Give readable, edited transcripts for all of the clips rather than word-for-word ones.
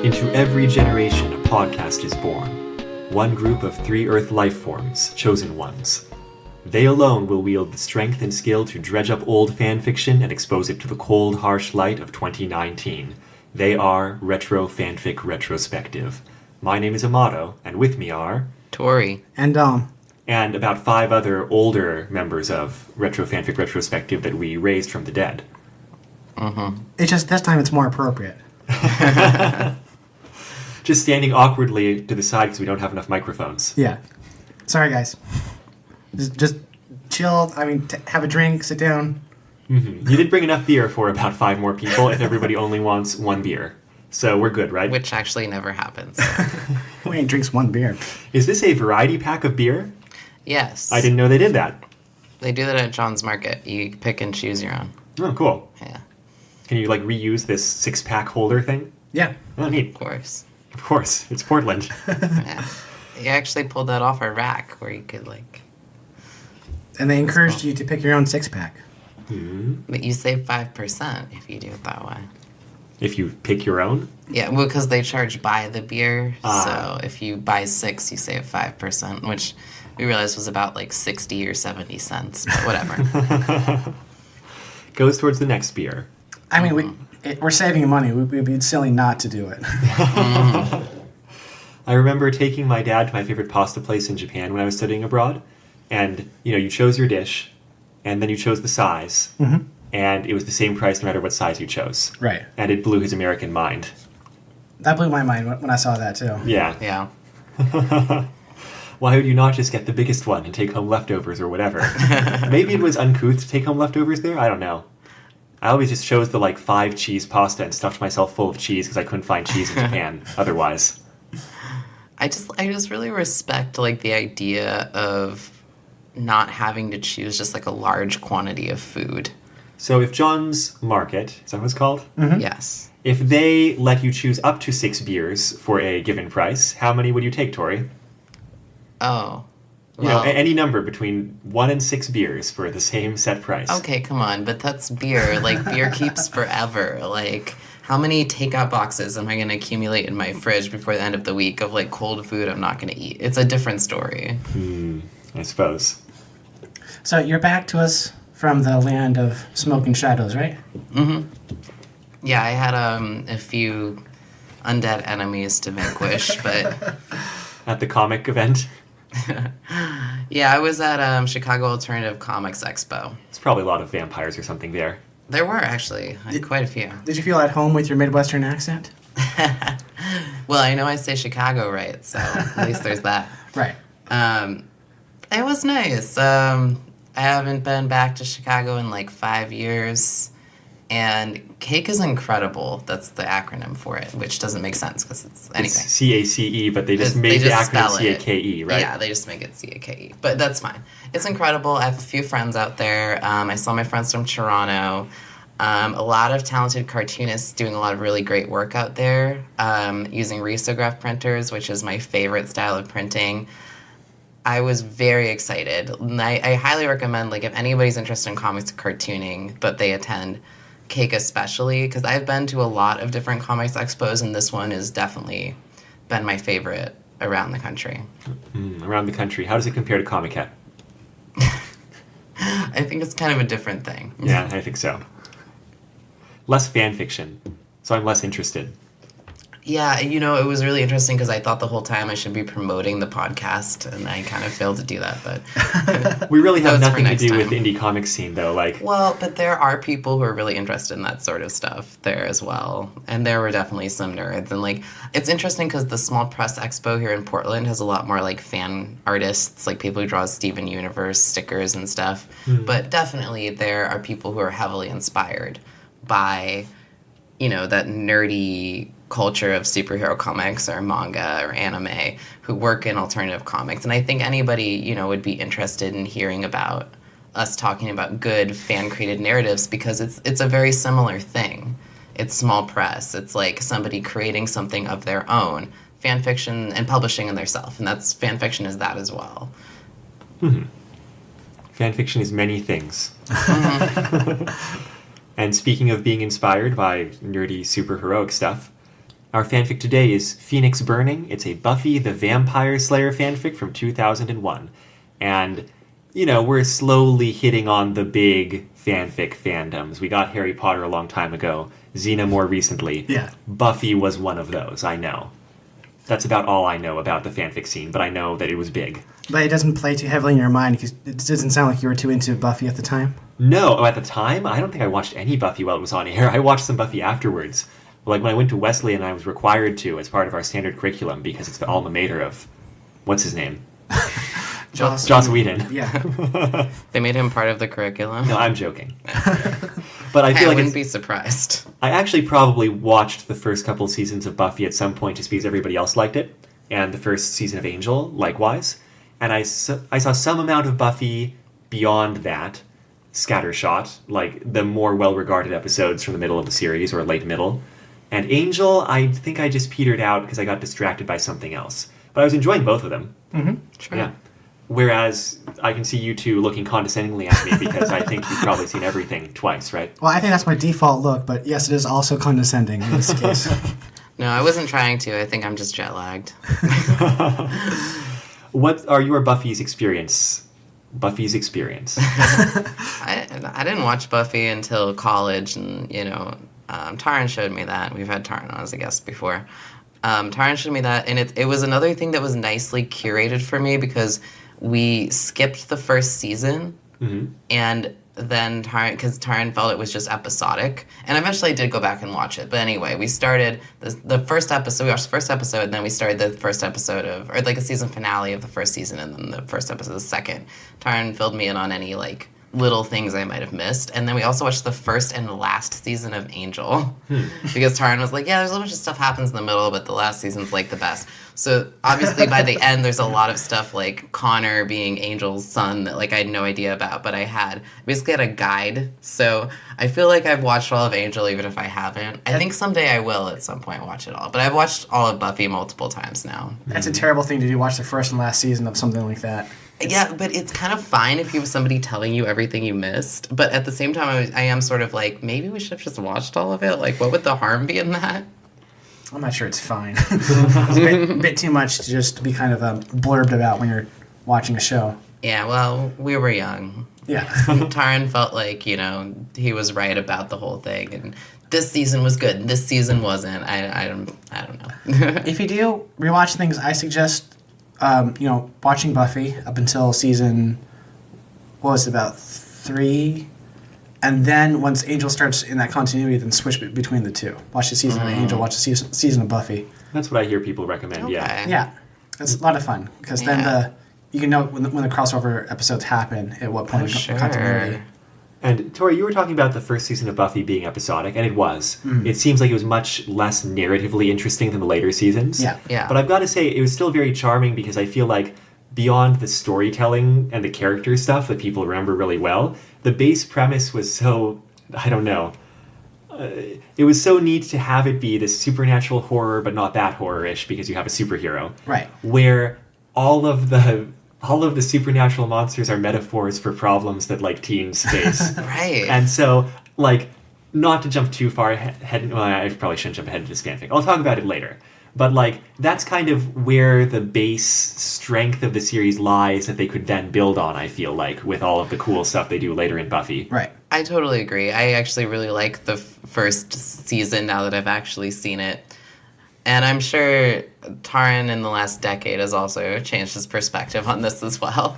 Into every generation, a podcast is born. One group of 3 Earth life forms, chosen ones. They alone will wield the strength and skill to dredge up old fanfiction and expose it to the cold, harsh light of 2019. They are Retro Fanfic Retrospective. My name is Amato, and with me are... Tori. And and about 5 other older members of Retro Fanfic Retrospective that we raised from the dead. Mm-hmm. It's just this time it's more appropriate. Just standing awkwardly to the side because we don't have enough microphones. Yeah. Sorry, guys. Just chill. Have a drink, sit down. Mm-hmm. You did bring enough beer for about 5 more people if everybody only wants 1 beer. So we're good, right? Which actually never happens. So. Who ain't drinks 1 beer? Is this a variety pack of beer? Yes. I didn't know they did that. They do that at John's Market. You pick and choose your own. Oh, cool. Yeah. Can you, reuse this 6-pack holder thing? Yeah. Oh, neat. Of course. Of course. It's Portland. Yeah. You actually pulled that off our rack where you could, And they encouraged you to pick your own 6-pack. Mm-hmm. But you save 5% if you do it that way. If you pick your own? Yeah, well, because they charge by the beer. So if you buy 6, you save 5%, which we realized was about 60 or 70 cents, but whatever. Goes towards the next beer. We're saving money. We'd be silly not to do it. I remember taking my dad to my favorite pasta place in Japan when I was studying abroad. And, you chose your dish, and then you chose the size. Mm-hmm. And it was the same price no matter what size you chose. Right. And it blew his American mind. That blew my mind when I saw that, too. Yeah. Yeah. Why would you not just get the biggest one and take home leftovers or whatever? Maybe it was uncouth to take home leftovers there? I don't know. I always just chose the 5 cheese pasta and stuffed myself full of cheese because I couldn't find cheese in Japan otherwise. I just really respect the idea of not having to choose just a large quantity of food. So if John's Market, is that what it's called? Mm-hmm. Yes. If they let you choose up to 6 beers for a given price, how many would you take, Tori? Oh. Well, any number between 1 and 6 beers for the same set price. okay, come on, but that's beer. Beer keeps forever. How many takeout boxes am I going to accumulate in my fridge before the end of the week of cold food I'm not going to eat? It's a different story. I suppose. So you're back to us from the land of smoke and shadows, right? Mm-hmm. Yeah, I had a few undead enemies to vanquish, but... At the comic event? Yeah, I was at Chicago Alternative Comics Expo. It's probably a lot of vampires or something there. There were, actually. Quite a few. Did you feel at home with your Midwestern accent? Well, I know I say Chicago right, so at least there's that. Right. It was nice. I haven't been back to Chicago in 5 years, and cake is incredible. That's the acronym for it, which doesn't make sense because it's anything. It's CACE, but they just made the acronym CAKE, right? Yeah, they just make it CAKE, but that's fine. It's incredible. I have a few friends out there. I saw my friends from Toronto. A lot of talented cartoonists doing a lot of really great work out there, using risograph printers, which is my favorite style of printing. I was very excited. And I highly recommend, if anybody's interested in comics and cartooning, that they attend Cake especially, because I've been to a lot of different comics expos, and this one has definitely been my favorite around the country. Around the country. How does it compare to Comic-Con? I think it's kind of a different thing. Yeah, I think so. Less fan fiction, so I'm less interested. Yeah, it was really interesting because I thought the whole time I should be promoting the podcast, and I kind of failed to do that, but... We really have nothing to do time. with the indie comic scene, though, Well, but there are people who are really interested in that sort of stuff there as well, and there were definitely some nerds, and, it's interesting because the Small Press Expo here in Portland has a lot more, fan artists, people who draw Steven Universe stickers and stuff, but definitely there are people who are heavily inspired by, that nerdy culture of superhero comics or manga or anime who work in alternative comics. And I think anybody, would be interested in hearing about us talking about good fan-created narratives because it's a very similar thing. It's small press. It's somebody creating something of their own, fan fiction and publishing in theirself. And fan fiction is that as well. Mm-hmm. Fanfiction is many things. And speaking of being inspired by nerdy superheroic stuff, our fanfic today is Phoenix Burning. It's a Buffy the Vampire Slayer fanfic from 2001. And, you know, we're slowly hitting on the big fanfic fandoms. We got Harry Potter a long time ago, Xena more recently. Yeah. Buffy was one of those, I know. That's about all I know about the fanfic scene, but I know that it was big. But it doesn't play too heavily in your mind because it doesn't sound like you were too into Buffy at the time. No, at the time, I don't think I watched any Buffy while it was on air. I watched some Buffy afterwards. Like when I went to Wesleyan, I was required to as part of our standard curriculum because it's the alma mater of, what's his name? Joss Whedon. Yeah. They made him part of the curriculum. No, I'm joking. But I feel I like wouldn't be surprised. I actually probably watched the first couple seasons of Buffy at some point just because everybody else liked it, and the first season of Angel, likewise. And I saw some amount of Buffy beyond that, scattershot, like the more well-regarded episodes from the middle of the series, or late middle. And Angel, I think I just petered out because I got distracted by something else. But I was enjoying both of them. Mm-hmm. Sure. Yeah. Whereas I can see you two looking condescendingly at me because I think you've probably seen everything twice, right? Well, I think that's my default look, but yes, it is also condescending in this case. No, I wasn't trying to. I think I'm just jet lagged. What are your Buffy's experience? Buffy's experience. I didn't watch Buffy until college, and, you know, Taryn showed me that. We've had Taryn on as a guest before. Taryn showed me that, and it was another thing that was nicely curated for me because we skipped the first season, and then Taryn felt it was just episodic, and eventually I did go back and watch it. But anyway, we started the first episode. We watched the first episode, and then we started the first episode or like a season finale of the first season, and then the first episode of the second. Taryn filled me in on any like little things I might have missed, and then we also watched the first and last season of Angel because Taryn was like, yeah, there's a bunch of stuff happens in the middle, but the last season's like the best. So obviously by the end there's a lot of stuff like Connor being Angel's son that like I had no idea about, but I basically had a guide. So I feel like I've watched all of Angel even if I haven't. I think someday I will at some point watch it all, but I've watched all of Buffy multiple times now. That's a terrible thing to do, watch the first and last season of something like that. Yeah, but it's kind of fine if you have somebody telling you everything you missed. But at the same time, I am sort of like, maybe we should have just watched all of it. Like, what would the harm be in that? I'm not sure it's fine. It's a bit too much to just be kind of blurbed about when you're watching a show. Yeah, well, we were young. Yeah. Taryn felt like, you know, he was right about the whole thing. And this season was good, and this season wasn't. I don't know. If you do rewatch things, I suggest... watching Buffy up until season, what was it, about 3? And then once Angel starts in that continuity, then switch between the two. Watch the season of Angel, watch the season of Buffy. That's what I hear people recommend, Okay. yeah. Yeah, it's a lot of fun because then you can know when the crossover episodes happen at what point in continuity. And Tori, you were talking about the first season of Buffy being episodic, and it was. It seems like it was much less narratively interesting than the later seasons. Yeah. But I've got to say, it was still very charming because I feel like beyond the storytelling and the character stuff that people remember really well, the base premise was so, I don't know, it was so neat to have it be this supernatural horror, but not that horror-ish because you have a superhero. Right. Where all of the supernatural monsters are metaphors for problems that, like, teens face. Right. And so, like, not to jump too far ahead... Well, I probably shouldn't jump ahead to this fanfic. I'll talk about it later. But, like, that's kind of where the base strength of the series lies that they could then build on, I feel like, with all of the cool stuff they do later in Buffy. Right. I totally agree. I actually really like the first season now that I've actually seen it. And I'm sure Taryn in the last decade has also changed his perspective on this as well.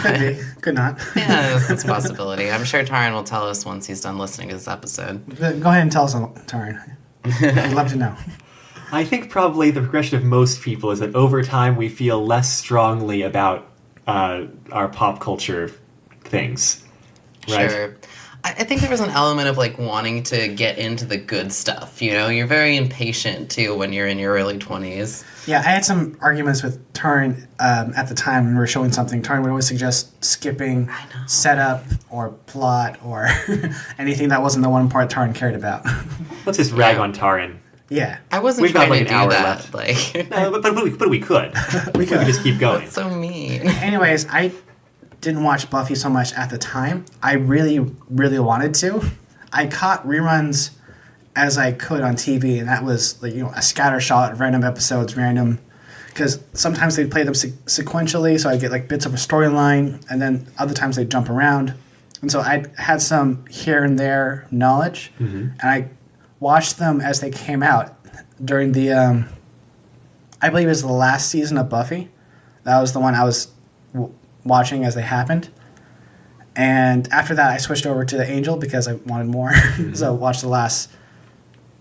Could be. Could not. Yeah, it's a possibility. I'm sure Taryn will tell us once he's done listening to this episode. Go ahead and tell us, Taryn. I'd love to know. I think probably the progression of most people is that over time we feel less strongly about our pop culture things. Right? Sure. I think there was an element of, like, wanting to get into the good stuff, you know? You're very impatient, too, when you're in your early 20s. Yeah, I had some arguments with Taryn at the time when we were showing something. Taryn would always suggest skipping setup or plot or anything that wasn't the one part Taryn cared about. Let's just rag on Taryn. Yeah. I wasn't We've got, trying like, to an do hour that. left. Like, But we could. We could. just keep going. that's so mean. Anyways, didn't watch Buffy so much at the time. I really, really wanted to. I caught reruns as I could on TV, and that was like, a scatter shot of random episodes, because sometimes they'd play them sequentially, so I'd get like bits of a storyline, and then other times they'd jump around. And so I had some here and there knowledge, and I watched them as they came out during the, I believe it was the last season of Buffy. That was the one I was watching as they happened. And after that, I switched over to the Angel because I wanted more. So I watched the last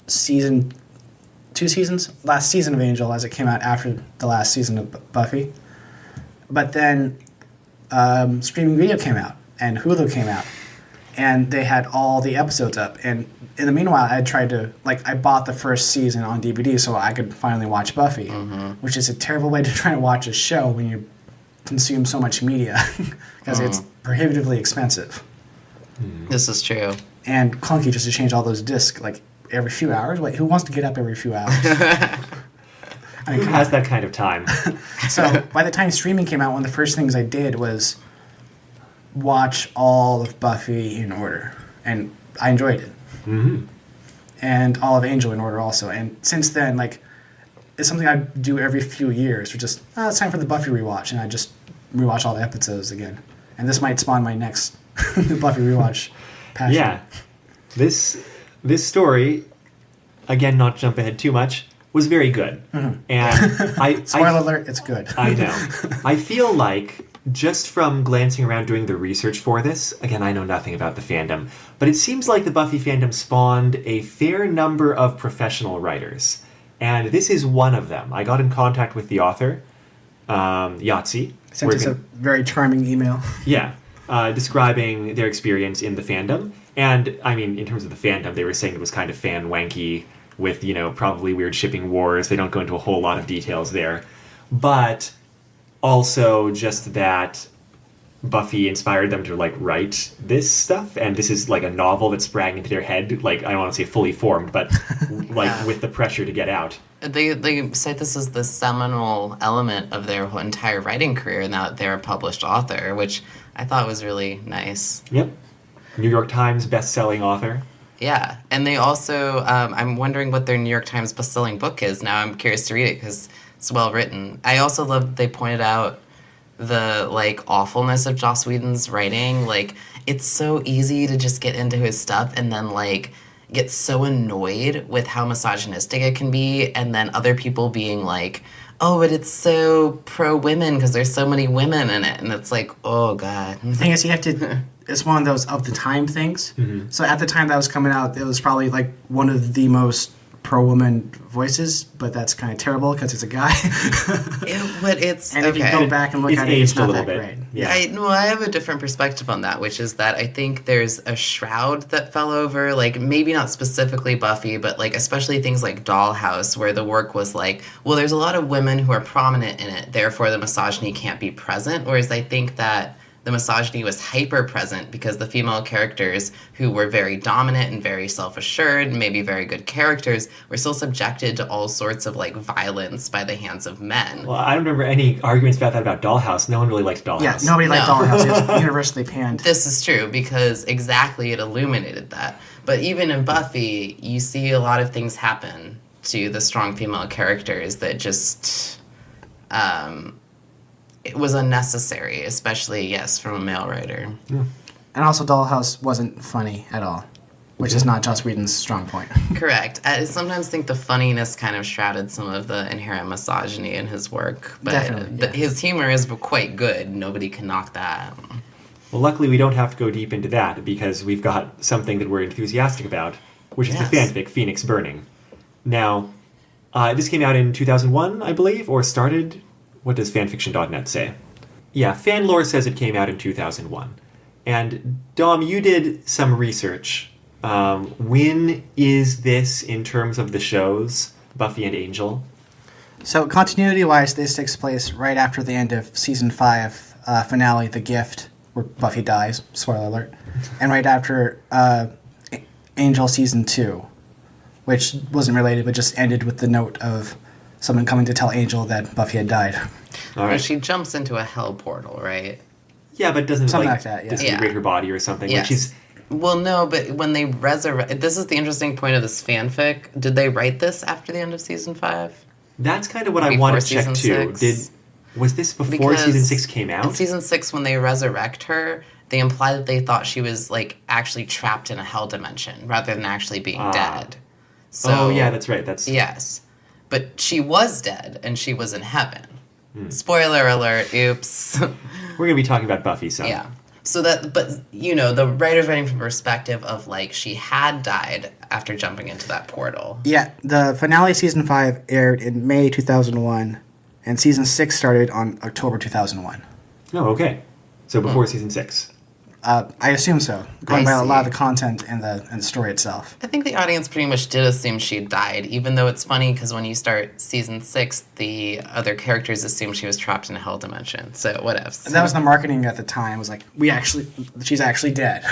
season, 2 seasons, last season of Angel as it came out after the last season of Buffy. But then streaming video came out and Hulu came out, and they had all the episodes up. And in the meanwhile, I tried to, I bought the first season on DVD so I could finally watch Buffy, which is a terrible way to try to watch a show when you consume so much media because it's prohibitively expensive. This is true. And clunky just to change all those discs every few hours. Wait, who wants to get up every few hours? Who has that kind of time? So by the time streaming came out, one of the first things I did was watch all of Buffy in order, and I enjoyed it. And all of Angel in order also. And since then, it's something I do every few years. We're just, it's time for the Buffy rewatch, and I just rewatch all the episodes again. And this might spawn my next Buffy rewatch passion. Yeah. This story, again, not to jump ahead too much, was very good. And Spoiler alert, it's good. I know. I feel like, just from glancing around doing the research for this, again, I know nothing about the fandom, but it seems like the Buffy fandom spawned a fair number of professional writers. And this is one of them. I got in contact with the author, Yahtzee. Sent us a very charming email. Yeah. Describing their experience in the fandom. And, I mean, in terms of the fandom, they were saying it was kind of fan-wanky with, probably weird shipping wars. They don't go into a whole lot of details there. But also just that Buffy inspired them to, write this stuff. And this is, a novel that sprang into their head. I don't want to say fully formed, but, with the pressure to get out. They cite this as the seminal element of their whole entire writing career, and that they're a published author, which I thought was really nice. Yep. New York Times best-selling author. Yeah, and they also, I'm wondering what their New York Times best-selling book is. Now I'm curious to read it because it's well-written. I also love that they pointed out the, awfulness of Joss Whedon's writing. It's so easy to just get into his stuff and then, get so annoyed with how misogynistic it can be, and then other people being oh, but it's so pro-women because there's so many women in it. And it's oh, God. The thing is, you have to... It's one of those of-the-time things. So at the time that was coming out, it was probably, one of the most pro-woman voices, but that's kind of terrible because it's a guy. But it's... And if you go back and look at it, it's not that great. Yeah. I have a different perspective on that, which is that I think there's a shroud that fell over, maybe not specifically Buffy, but especially things like Dollhouse, where the work was well, there's a lot of women who are prominent in it, therefore the misogyny can't be present, whereas I think that the misogyny was hyper present because the female characters who were very dominant and very self-assured and maybe very good characters were still subjected to all sorts of violence by the hands of men. Well, I don't remember any arguments about that about Dollhouse. No one really liked Dollhouse. Yeah, nobody liked Dollhouse. It was universally panned. This is true because exactly it illuminated that. But even in Buffy, you see a lot of things happen to the strong female characters that just... it was unnecessary, especially, yes, from a male writer. Yeah. And also Dollhouse wasn't funny at all, which is not Joss Whedon's strong point. Correct. I sometimes think the funniness kind of shrouded some of the inherent misogyny in his work. But Definitely, his humor is quite good. Nobody can knock that. Well, luckily we don't have to go deep into that because we've got something that we're enthusiastic about, which is the fanfic Phoenix Burning. Now, this came out in 2001, I believe, or started... What does fanfiction.net say? Yeah, Fanlore says it came out in 2001. And Dom, you did some research. When is this in terms of the shows, Buffy and Angel? So continuity-wise, this takes place right after the end of Season 5 finale, The Gift, where Buffy dies, spoiler alert, and right after Angel Season 2, which wasn't related, but just ended with the note of someone coming to tell Angel that Buffy had died. All right. Well, she jumps into a hell portal, right? Yeah, but doesn't Something like like that, yeah. disintegrate Yeah. her body or something. Yes. Like she's Well, no, but when they resurrect... This is the interesting point of this fanfic. Did they write this after the end of season 5? that's kind of what I Before want to check too. season 6? Was this before Because season 6 came out? in season 6, when they resurrect her, they imply that they thought she was, like, actually trapped in a hell dimension rather than actually being dead. So, oh yeah, that's right. That's yes. But she was dead, and she was in heaven. Spoiler alert, oops. we're gonna be talking about Buffy some. Yeah. So that, but, you know, the writer's writing from the perspective of, like, she had died after jumping into that portal. Yeah, the finale season 5 aired in May 2001, and season 6 started on October 2001. Oh, okay. So before season 6. I assume so, going I by a lot of see. the content and the story itself. I think the audience pretty much did assume she had died, even though it's funny because when you start season 6, the other characters assume she was trapped in a hell dimension. So whatevs. And that was the marketing at the time. Was like, she's actually dead.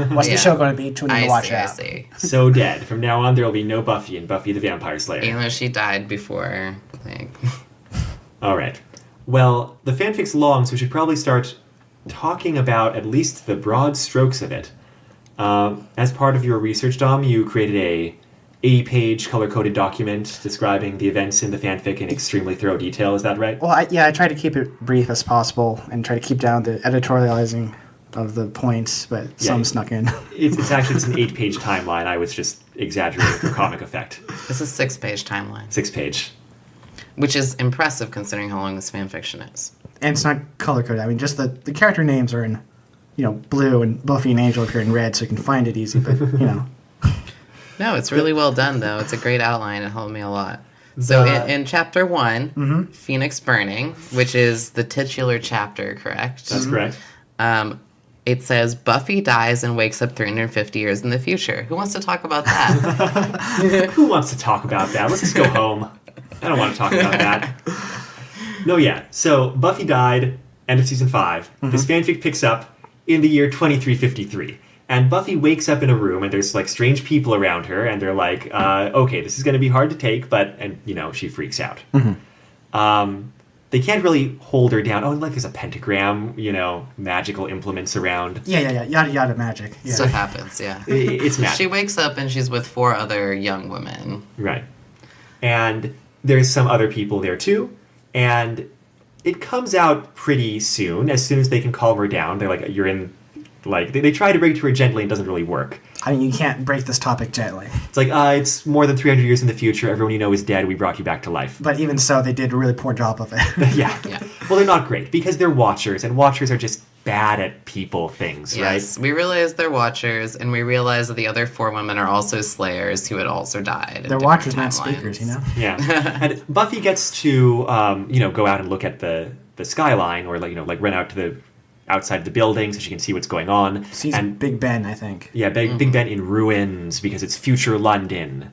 What's Yeah. the show going to be? Tune in to watch I out. see. So dead. From now on, there will be no Buffy and Buffy the Vampire Slayer. Even though she died before, like... All right. Well, the fanfic's long, so we should probably start talking about at least the broad strokes of it. As part of your research, Dom, you created a 80-page color-coded document describing the events in the fanfic in extremely thorough detail. Is that right? Well, I try to keep it brief as possible and try to keep down the editorializing of the points, but some snuck in. It's actually an 8-page timeline. I was just exaggerating for comic effect. It's a 6-page timeline. 6-page. Which is impressive considering how long this fanfiction is. And it's not color coded. I mean, just the character names are in, blue, and Buffy and Angel appear in red, so you can find it easy. But No, it's really well done, though. It's a great outline. It helped me a lot. So in chapter 1, Phoenix Burning, which is the titular chapter, correct? That's correct. It says, Buffy dies and wakes up 350 years in the future. Who wants to talk about that? Who wants to talk about that? Let's just go home. I don't want to talk about that. No, yeah. So Buffy died, end of season 5. This fanfic picks up in the year 2353. And Buffy wakes up in a room, and there's, like, strange people around her, and they're like, okay, this is going to be hard to take, and she freaks out. They can't really hold her down. Oh, like, there's a pentagram, magical implements around. yeah, yada yada magic. Yeah. Stuff happens, yeah. It's magic. She wakes up and she's with 4 other young women. Right. And there's some other people there, too. And it comes out pretty soon as they can calm her down. They're like, you're in... Like, they try to bring it to her gently and it doesn't really work. I mean, you can't break this topic gently. It's like, it's more than 300 years in the future. Everyone you know is dead. We brought you back to life. But even so, they did a really poor job of it. Yeah. Well, they're not great because they're watchers, and watchers are just bad at people things, Yes, right? we realize they're watchers, and we realize that the other 4 women are also slayers who had also died. in They're different watchers, not timelines. speakers, Yeah. And Buffy gets to, go out and look at the skyline or, run out to the outside of the building so she can see what's going on. Sees and Big Ben, I think. Yeah, Big Ben in ruins because it's future London.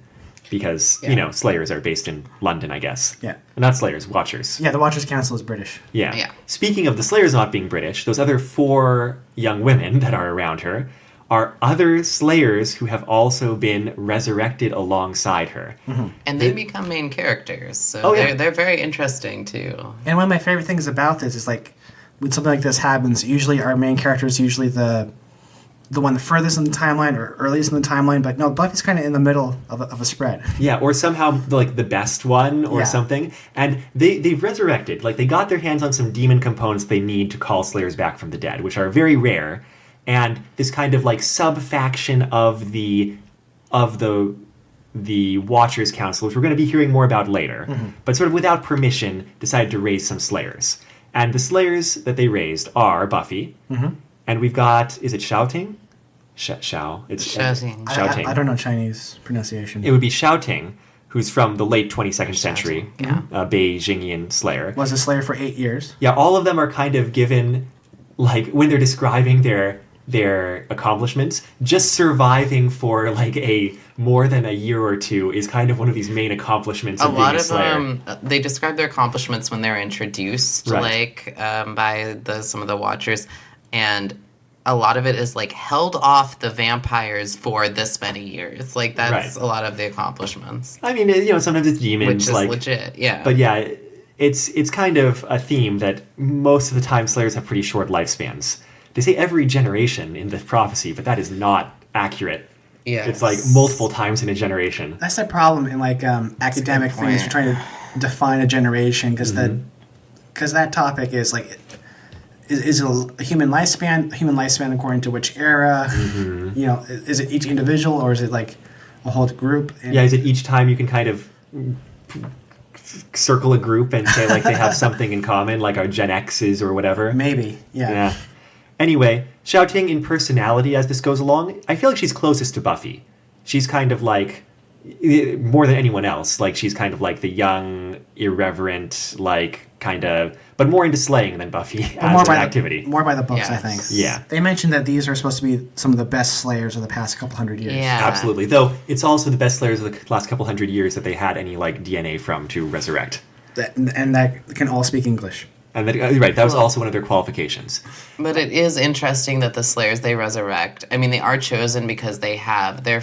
Because, Slayers are based in London, I guess. Yeah. Not Slayers, Watchers. Yeah, the Watchers Council is British. Yeah. Speaking of the Slayers not being British, those other 4 young women that are around her are other Slayers who have also been resurrected alongside her. And they become main characters, so they're very interesting, too. And one of my favorite things about this is, like, when something like this happens, usually our main character is usually the one the furthest in the timeline or earliest in the timeline, but no, Buffy's kind of in the middle of a spread. Yeah, or somehow, the best one or something. And they've resurrected. Like, they got their hands on some demon components they need to call Slayers back from the dead, which are very rare. And this kind of, sub-faction of the Watchers Council, which we're going to be hearing more about later, but sort of without permission, decided to raise some Slayers. And the Slayers that they raised are Buffy, and we've got, is it Shouting? Shao. It's Shouting. Shouting. I don't know Chinese pronunciation. It would be Shouting, who's from the late 22nd century, Yeah. Beijingian Slayer. Was a Slayer for 8 years. Yeah, all of them are kind of given, when they're describing their accomplishments, just surviving for a more than a year or 2 is kind of one of these main accomplishments of being a Slayer. They describe their accomplishments when they're introduced, Right. by some of the Watchers, and a lot of it is held off the vampires for this many years. That's Right. a lot of the accomplishments, I mean, sometimes it's demons, which is legit. Yeah, But yeah, it's kind of a theme that most of the time Slayers have pretty short lifespans. They say every generation in the prophecy, but that is not accurate. Yeah. It's like multiple times in a generation. That's the problem in like academic things. You're trying to define a generation because that topic is like is a human lifespan according to which era? You know, is it each individual or is it like a whole group? And is it each time you can kind of circle a group and say like they have something in common, like our Gen X's or whatever? Maybe, yeah. Anyway, Xiaoting in personality as this goes along, I feel like she's closest to Buffy. She's kind of like, more than anyone else, like she's kind of like the young, irreverent, like kind of, but more into slaying than Buffy as an activity. More by the books, Yes. I think. Yeah. They mentioned that these are supposed to be some of the best slayers of the past couple hundred years. Yeah. Absolutely. Though it's also the best slayers of the last couple hundred years that they had any like DNA from to resurrect. And that can all speak English. And that was also one of their qualifications. But it is interesting that the Slayers they resurrect. I mean, they are chosen because they're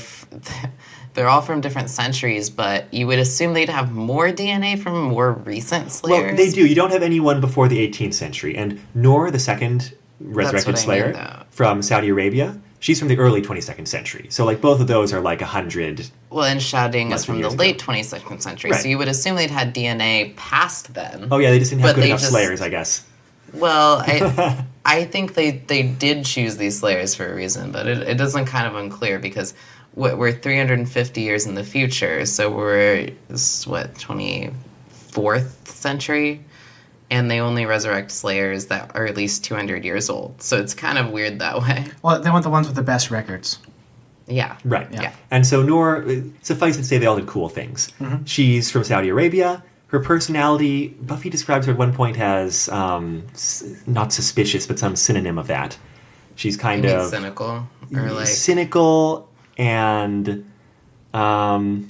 all from different centuries, but you would assume they'd have more DNA from more recent Slayers. Well, they do. You don't have anyone before the 18th century. And Noor, the second resurrected That's what I mean, Slayer though. from Saudi Arabia, she's from the early 22nd century. So like both of those are like 100. Well, and Shading Less is than from the years ago. late 22nd century, Right. so you would assume they'd had DNA past then. Oh yeah, they just didn't have But good they enough just- Slayers, I guess. Well, I think they did choose these Slayers for a reason, but it doesn't kind of unclear because we're 350 years in the future, so we're 24th century, and they only resurrect Slayers that are at least 200 years old. So it's kind of weird that way. Well, they want the ones with the best records. Yeah. Right. Yeah. And so Noor, suffice it to say, they all did cool things. She's from Saudi Arabia. Her personality, Buffy describes her at one point as not suspicious, but some synonym of that. She's kind You mean of cynical or like cynical and kind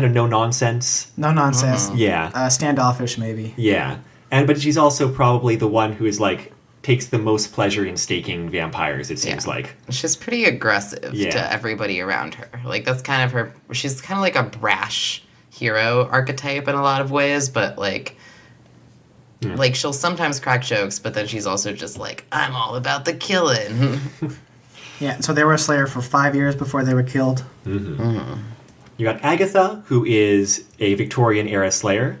of no nonsense. No nonsense. Yeah, Standoffish, maybe. yeah. But she's also probably the one who is like takes the most pleasure in staking vampires. It seems like. she's pretty aggressive Yeah. to everybody around her. Like that's kind of her. She's kind of like a brash hero archetype in a lot of ways, but like she'll sometimes crack jokes, but then she's also just like, I'm all about the killing. Yeah, so they were a slayer for 5 years before they were killed. You got Agatha, who is a Victorian era slayer.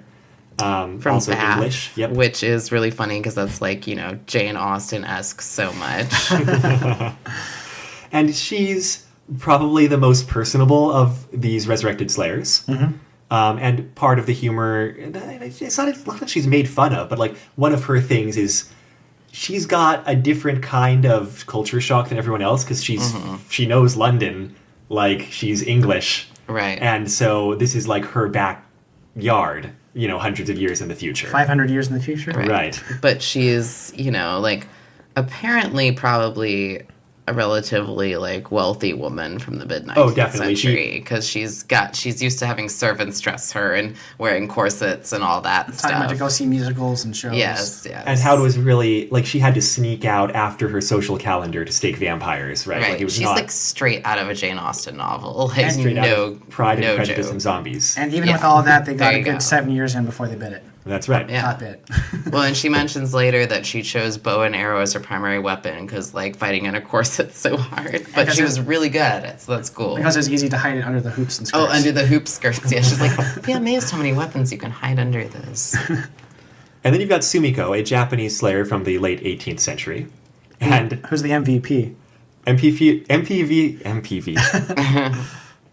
From also Bath, English. Yep. which is really funny because that's like, you know, Jane Austen-esque so much. And she's probably the most personable of these resurrected slayers. And part of the humor, it's not that she's made fun of, but like one of her things is she's got a different kind of culture shock than everyone else because she knows London like she's English. Right. And so this is like her backyard, you know, hundreds of years in the future. 500 years in the future. Right. But she's, you know, like apparently probably a relatively like wealthy woman from the mid 19th Oh, definitely. century because she's used to having servants dress her and wearing corsets and all that Time went to stuff. go see musicals and shows. Yes. And how it was really like she had to sneak out after her social calendar to stake vampires, right? Right. Like it was She's not like straight out of a Jane Austen novel. Like straight out no of Pride no and Prejudice joke. and Zombies. And even Yeah. with all of that, they got There a you good go. 7 years in before they bit it. That's right. Yeah. Hot bit. Well, and she mentions later that she chose bow and arrow as her primary weapon because, like, fighting in a corset's so hard. But Because she it- was really good at it, so that's cool. Because it's easy to hide it under the hoops and skirts. Oh, under the hoop skirts. Yeah, she's like, be amazed how many weapons you can hide under this. And then you've got Sumiko, a Japanese slayer from the late 18th century. And Who's the MVP?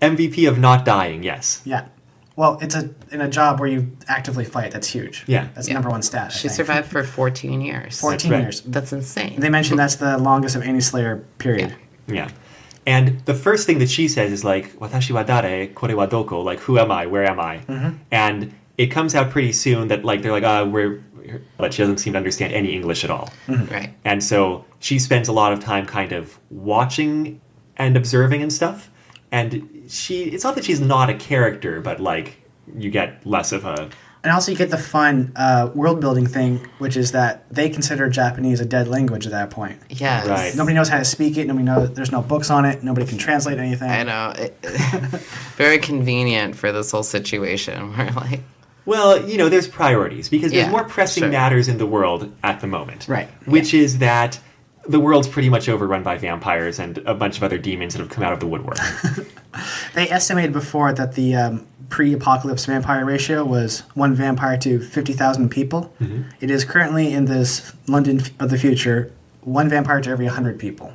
MVP of not dying, yes. Yeah. Well, it's in a job where you actively fight. That's huge. Yeah. That's Yeah. number one stat. I She think. survived for 14 years. 14 That's right. years. That's insane. They mentioned that's the longest of any Slayer period. Yeah. And the first thing that she says is like, Watashi wa dare, kore wa doko? Like, who am I? Where am I? And it comes out pretty soon that like they're like, but she doesn't seem to understand any English at all. Right. And so she spends a lot of time kind of watching and observing and stuff. And it's not that she's not a character, but like you get less of a... And also you get the fun world building thing, which is that they consider Japanese a dead language at that point. Yes. Right. Nobody knows how to speak it. Nobody knows. There's no books on it. Nobody can translate anything. I know. Very convenient for this whole situation where, like, Well, there's priorities, because there's Yeah, more pressing sure. matters in the world at the moment. Right. Which is that the world's pretty much overrun by vampires and a bunch of other demons that have come out of the woodwork. They estimated before that the pre-apocalypse vampire ratio was 1 vampire to 50,000 people. Mm-hmm. It is currently in this London of the future 1 vampire to every 100 people.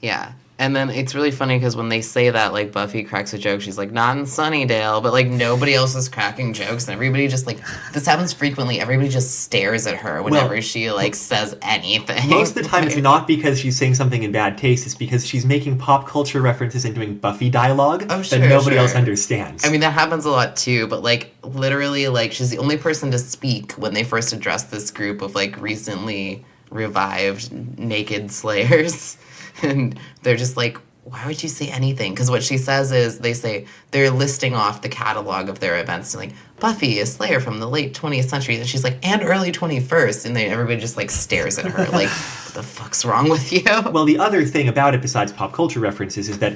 Yeah. And then it's really funny because when they say that, like, Buffy cracks a joke, she's like, not in Sunnydale, but, like, nobody else is cracking jokes, and everybody just, like, this happens frequently, everybody just stares at her whenever she, like, says anything. Most of the time, it's not because she's saying something in bad taste, it's because she's making pop culture references and doing Buffy dialogue that nobody else understands. I mean, that happens a lot, too, but, like, literally, like, she's the only person to speak when they first address this group of, like, recently revived naked slayers. And they're just like, why would you say anything? Because what she says is, they're listing off the catalog of their events. And like, Buffy, a slayer from the late 20th century. And she's like, and early 21st. And then everybody just like stares at her like, what the fuck's wrong with you? Well, the other thing about it, besides pop culture references, is that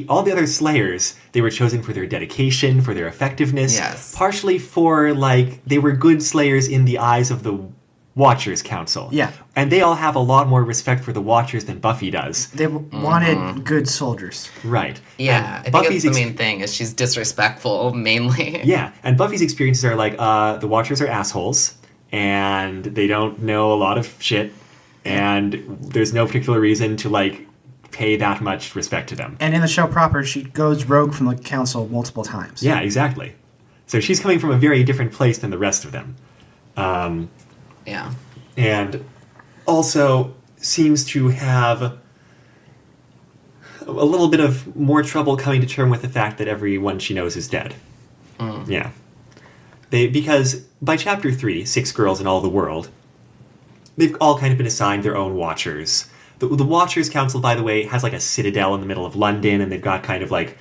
all the other slayers, they were chosen for their dedication, for their effectiveness. Yes. Partially for, like, they were good slayers in the eyes of the Watchers Council. Yeah. And they all have a lot more respect for the Watchers than Buffy does. They wanted good soldiers. Right. Yeah, And I think that's the main thing, is she's disrespectful, mainly. Yeah, and Buffy's experiences are like, the Watchers are assholes, and they don't know a lot of shit, and there's no particular reason to, like, pay that much respect to them. And in the show proper, she goes rogue from the council multiple times. Yeah, exactly. So she's coming from a very different place than the rest of them. Yeah. And also seems to have a little bit of more trouble coming to terms with the fact that everyone she knows is dead. Yeah. Because by chapter 3, 6 girls in all the world, they've all kind of been assigned their own watchers. The Watchers Council, by the way, has like a citadel in the middle of London, and they've got kind of like,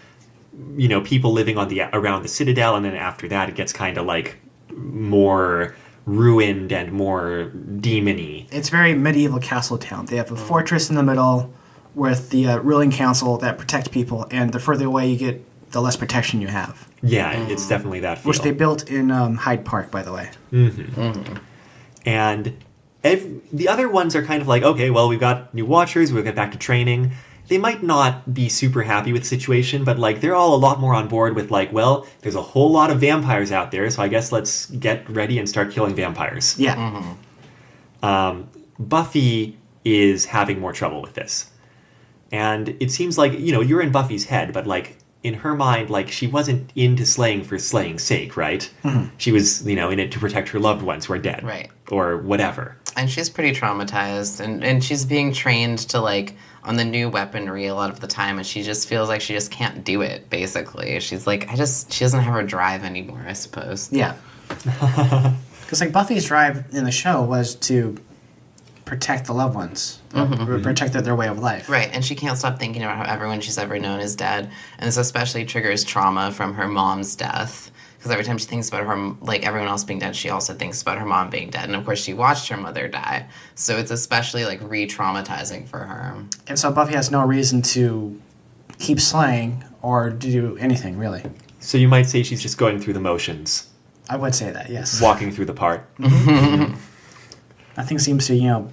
people living around the citadel, and then after that it gets kind of like more ruined and more demon-y. It's very medieval castle town. They have a fortress in the middle with the ruling council that protect people, and the further away you get, the less protection you have. Yeah, it's definitely that feel. Which they built in Hyde Park, by the way. Mm-hmm. Mm-hmm. And the other ones are kind of like, okay, well, we've got new Watchers, we'll get back to training. They might not be super happy with the situation, but, like, they're all a lot more on board with, like, well, there's a whole lot of vampires out there, so I guess let's get ready and start killing vampires. Yeah. Buffy is having more trouble with this. And it seems like, you're in Buffy's head, but, like, in her mind, like, she wasn't into slaying for slaying's sake, right? Mm-hmm. She was, in it to protect her loved ones who are dead. Right. Or whatever. And she's pretty traumatized, and she's being trained to, like, on the new weaponry a lot of the time, and she just feels like she just can't do it, basically. She's like, she doesn't have her drive anymore, I suppose. Yeah. Because, like, Buffy's drive in the show was to protect the loved ones, protect their way of life. Right, and she can't stop thinking about how everyone she's ever known is dead, and this especially triggers trauma from her mom's death. Because every time she thinks about her, like, everyone else being dead, she also thinks about her mom being dead. And, of course, she watched her mother die. So it's especially, like, re-traumatizing for her. And so Buffy has no reason to keep slaying or do anything, really. So you might say she's just going through the motions. I would say that, yes. Walking through the part. Nothing seems to,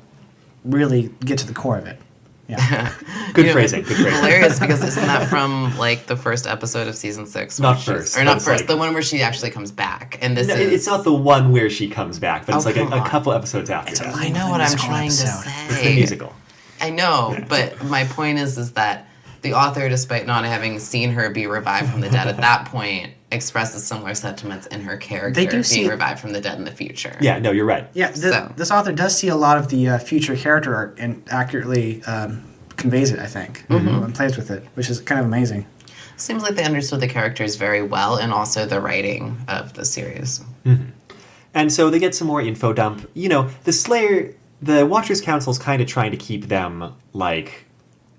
really get to the core of it. Yeah. Good phrasing. Hilarious, because isn't that from, like, the first episode of season 6? Not first. Or not first, the one where she actually comes back. And this is... It's not the one where she comes back, but it's like a couple episodes after that. I know what I'm trying to say. It's the musical. I know, but my point is that the author, despite not having seen her be revived from the dead at that point, expresses similar sentiments in her character being revived from the dead in the future. Yeah, no, you're right. Yeah, this author does see a lot of the future character arc and accurately conveys it, I think, and plays with it, which is kind of amazing. Seems like they understood the characters very well, and also the writing of the series. Mm-hmm. And so they get some more info dump. The Watchers Council's kind of trying to keep them, like...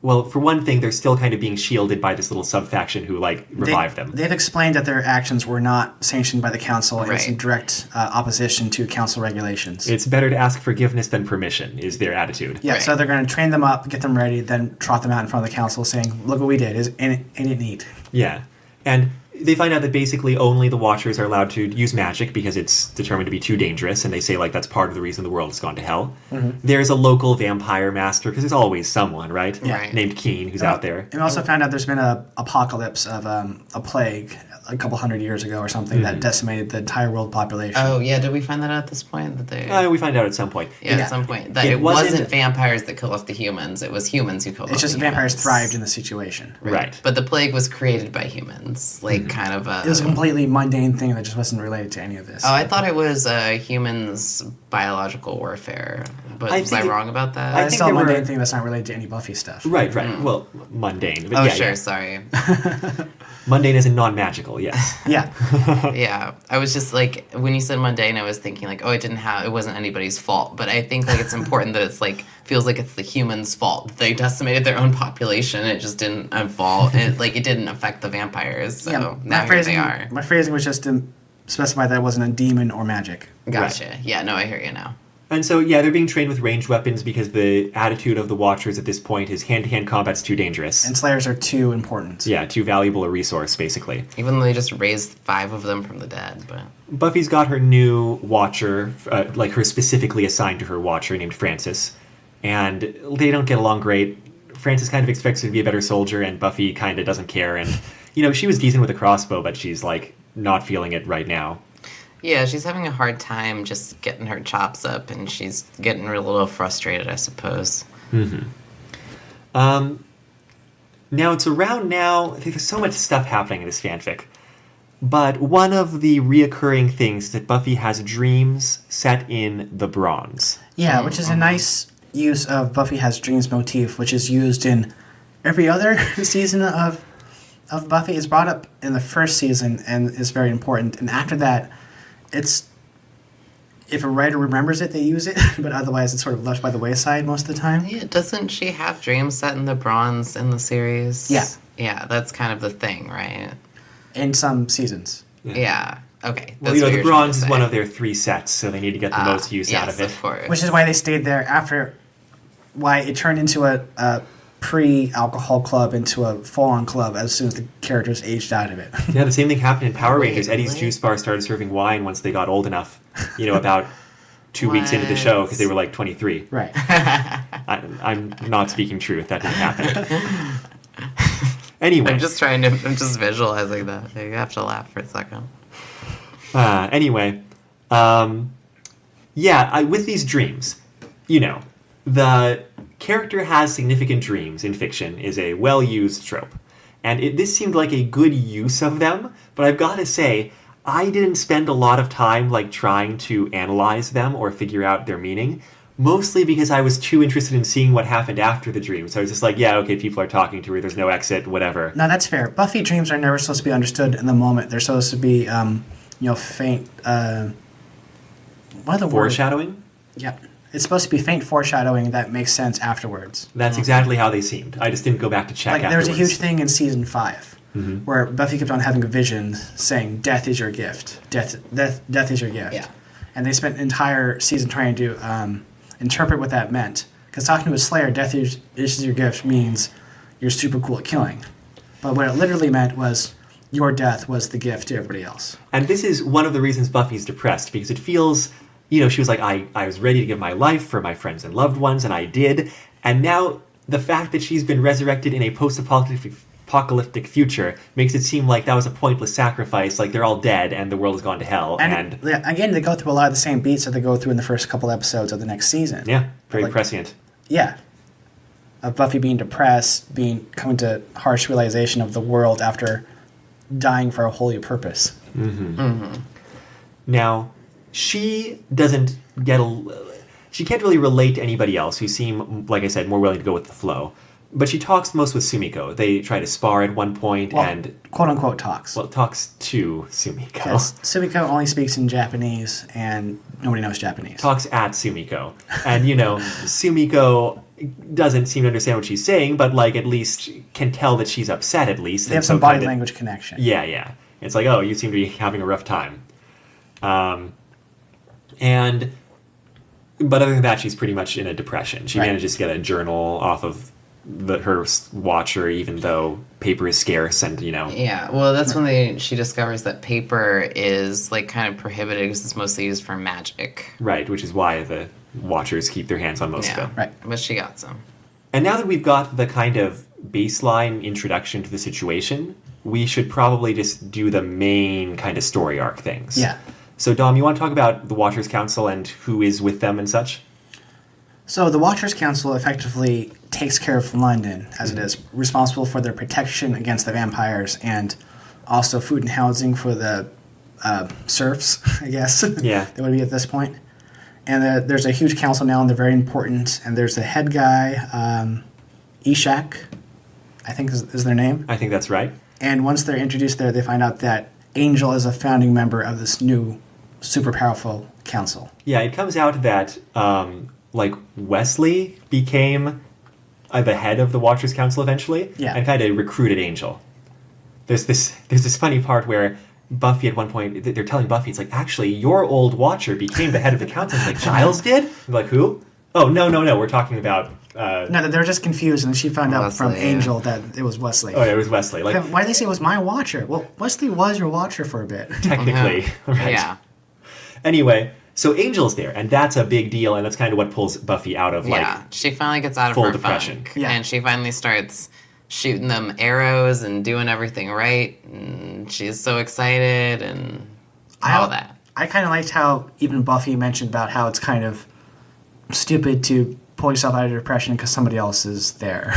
Well, for one thing, they're still kind of being shielded by this little sub-faction who, like, revived them. They've explained that their actions were not sanctioned by the council and it's in direct opposition to council regulations. It's better to ask forgiveness than permission, is their attitude. Yeah, so they're going to train them up, get them ready, then trot them out in front of the council saying, look what we did. Ain't it neat? Yeah. And they find out that basically only the Watchers are allowed to use magic because it's determined to be too dangerous, and they say, like, that's part of the reason the world has gone to hell. There's a local vampire master, because there's always someone, right? Right. Named Keen, who's out there. And we also found out there's been a apocalypse of a plague a couple hundred years ago or something that decimated the entire world population. Oh, yeah, did we find that out at this point? That they... We find out at some point. Yeah, at some point. That it wasn't vampires that killed off the humans. It was humans who killed off the humans. It's just vampires thrived in the situation. Right. But the plague was created by humans. Like, kind of a... It was a completely mundane thing that just wasn't related to any of this. Oh, I thought it was humans' biological warfare. But was I wrong about that? It's still a mundane thing that's not related to any Buffy stuff. Right. Well, mundane. But Oh, yeah, sure, sorry. Mundane isn't non-magical, yes. Yeah. Yeah, I was just like, when you said mundane, I was thinking like, oh, it wasn't anybody's fault. But I think like it's important that it's like, feels like it's the humans' fault. They decimated their own population. It just didn't involve, it didn't affect the vampires. So now here they are. My phrasing was just to specify that it wasn't a demon or magic. Gotcha. Right. Yeah, no, I hear you now. And so, yeah, they're being trained with ranged weapons because the attitude of the Watchers at this point is hand-to-hand combat's too dangerous. And Slayers are too important. Yeah, too valuable a resource, basically. Even though they just raised 5 of them from the dead, but... Buffy's got her new Watcher, like her specifically assigned to her Watcher named Francis, and they don't get along great. Francis kind of expects her to be a better soldier, and Buffy kind of doesn't care, and, she was decent with a crossbow, but she's, like, not feeling it right now. Yeah, she's having a hard time just getting her chops up, and she's getting a little frustrated, I suppose. Now, it's around now, I think there's so much stuff happening in this fanfic, but one of the reoccurring things is that Buffy has dreams set in the Bronze. Yeah, which is a nice use of Buffy has dreams motif, which is used in every other season of Buffy. It's brought up in the first season and is very important, and after that, it's if a writer remembers it, they use it, but otherwise it's sort of left by the wayside most of the time. Yeah, doesn't she have dreams set in the Bronze in the series? Yeah. Yeah, that's kind of the thing, right? In some seasons. Yeah. Okay. Well, the Bronze is one of their 3 sets, so they need to get the most use out of it. Of course. Which is why they stayed there after, why it turned into a pre-alcohol club into a full-on club as soon as the characters aged out of it. Yeah, the same thing happened in Power Rangers. Eddie's Juice Bar started serving wine once they got old enough, about 2 weeks into the show, because they were like 23. Right. I'm not speaking truth. That didn't happen. Anyway. I'm just visualizing that. You have to laugh for a second. Anyway. With these dreams, the character has significant dreams in fiction is a well-used trope. And this seemed like a good use of them, but I've got to say, I didn't spend a lot of time trying to analyze them or figure out their meaning, mostly because I was too interested in seeing what happened after the dream. So I was just like, yeah, okay, people are talking to her, there's no exit, whatever. No, that's fair. Buffy dreams are never supposed to be understood in the moment. They're supposed to be, faint, what are the words? Foreshadowing? Yeah. It's supposed to be faint foreshadowing that makes sense afterwards. That's exactly how they seemed. I just didn't go back to check There was a afterwards. huge thing in season 5 where Buffy kept on having a vision saying, "Death is your gift. Death is your gift." Yeah. And they spent an entire season trying to interpret what that meant. Because talking to a Slayer, "Death is your gift" means you're super cool at killing. But what it literally meant was your death was the gift to everybody else. And this is one of the reasons Buffy's depressed, because it feels... she was like, I was ready to give my life for my friends and loved ones, and I did. And now the fact that she's been resurrected in a post-apocalyptic future makes it seem like that was a pointless sacrifice, like they're all dead and the world has gone to hell. And again, they go through a lot of the same beats that they go through in the first couple episodes of the next season. Yeah, very prescient. Yeah. Of Buffy being depressed, coming to harsh realization of the world after dying for a holy purpose. Now... she doesn't she can't really relate to anybody else who seem, like I said, more willing to go with the flow. But she talks most with Sumiko. They try to spar at one point and... quote-unquote talks. Well, talks to Sumiko. Because Sumiko only speaks in Japanese, and nobody knows Japanese. Talks at Sumiko. And, Sumiko doesn't seem to understand what she's saying, but, at least can tell that she's upset, at least. They have some body language connection. Yeah. It's like, oh, you seem to be having a rough time. But other than that, she's pretty much in a depression. She manages to get a journal off of her watcher, even though paper is scarce and, Yeah, well, that's when she discovers that paper is like kind of prohibited because it's mostly used for magic. Right, which is why the watchers keep their hands on most of it. Right. But she got some. And now that we've got the kind of baseline introduction to the situation, we should probably just do the main kind of story arc things. Yeah. So, Dom, you want to talk about the Watchers Council and who is with them and such? So the Watchers Council effectively takes care of London, as it is, responsible for their protection against the vampires and also food and housing for the serfs, I guess. Yeah. They would be at this point. And there's a huge council now, and they're very important. And there's the head guy, Ishak, I think is their name. I think that's right. And once they're introduced there, they find out that Angel is a founding member of this new, super powerful council. Yeah, it comes out that, Wesley became the head of the Watchers Council eventually, Yeah. and kind of recruited Angel. There's this funny part where Buffy at one point, they're telling Buffy, it's like, actually, your old Watcher became the head of the council. It's like, Giles did? They're like, who? Oh, no, we're talking about... No, they were just confused, and she found out from Wesley, Angel that it was Wesley. Oh, yeah, it was Wesley. Like, Why did they say it was my Watcher? Well, Wesley was your Watcher for a bit. technically, right? Yeah. Anyway, so Angel's there, and that's a big deal, and that's kind of what pulls Buffy out of, Yeah, she finally gets out of full her depression. funk. Yeah. And she finally starts shooting them arrows and doing everything right. And she's so excited and all that. I kind of liked how even Buffy mentioned about how it's kind of stupid to pull yourself out of depression because somebody else is there.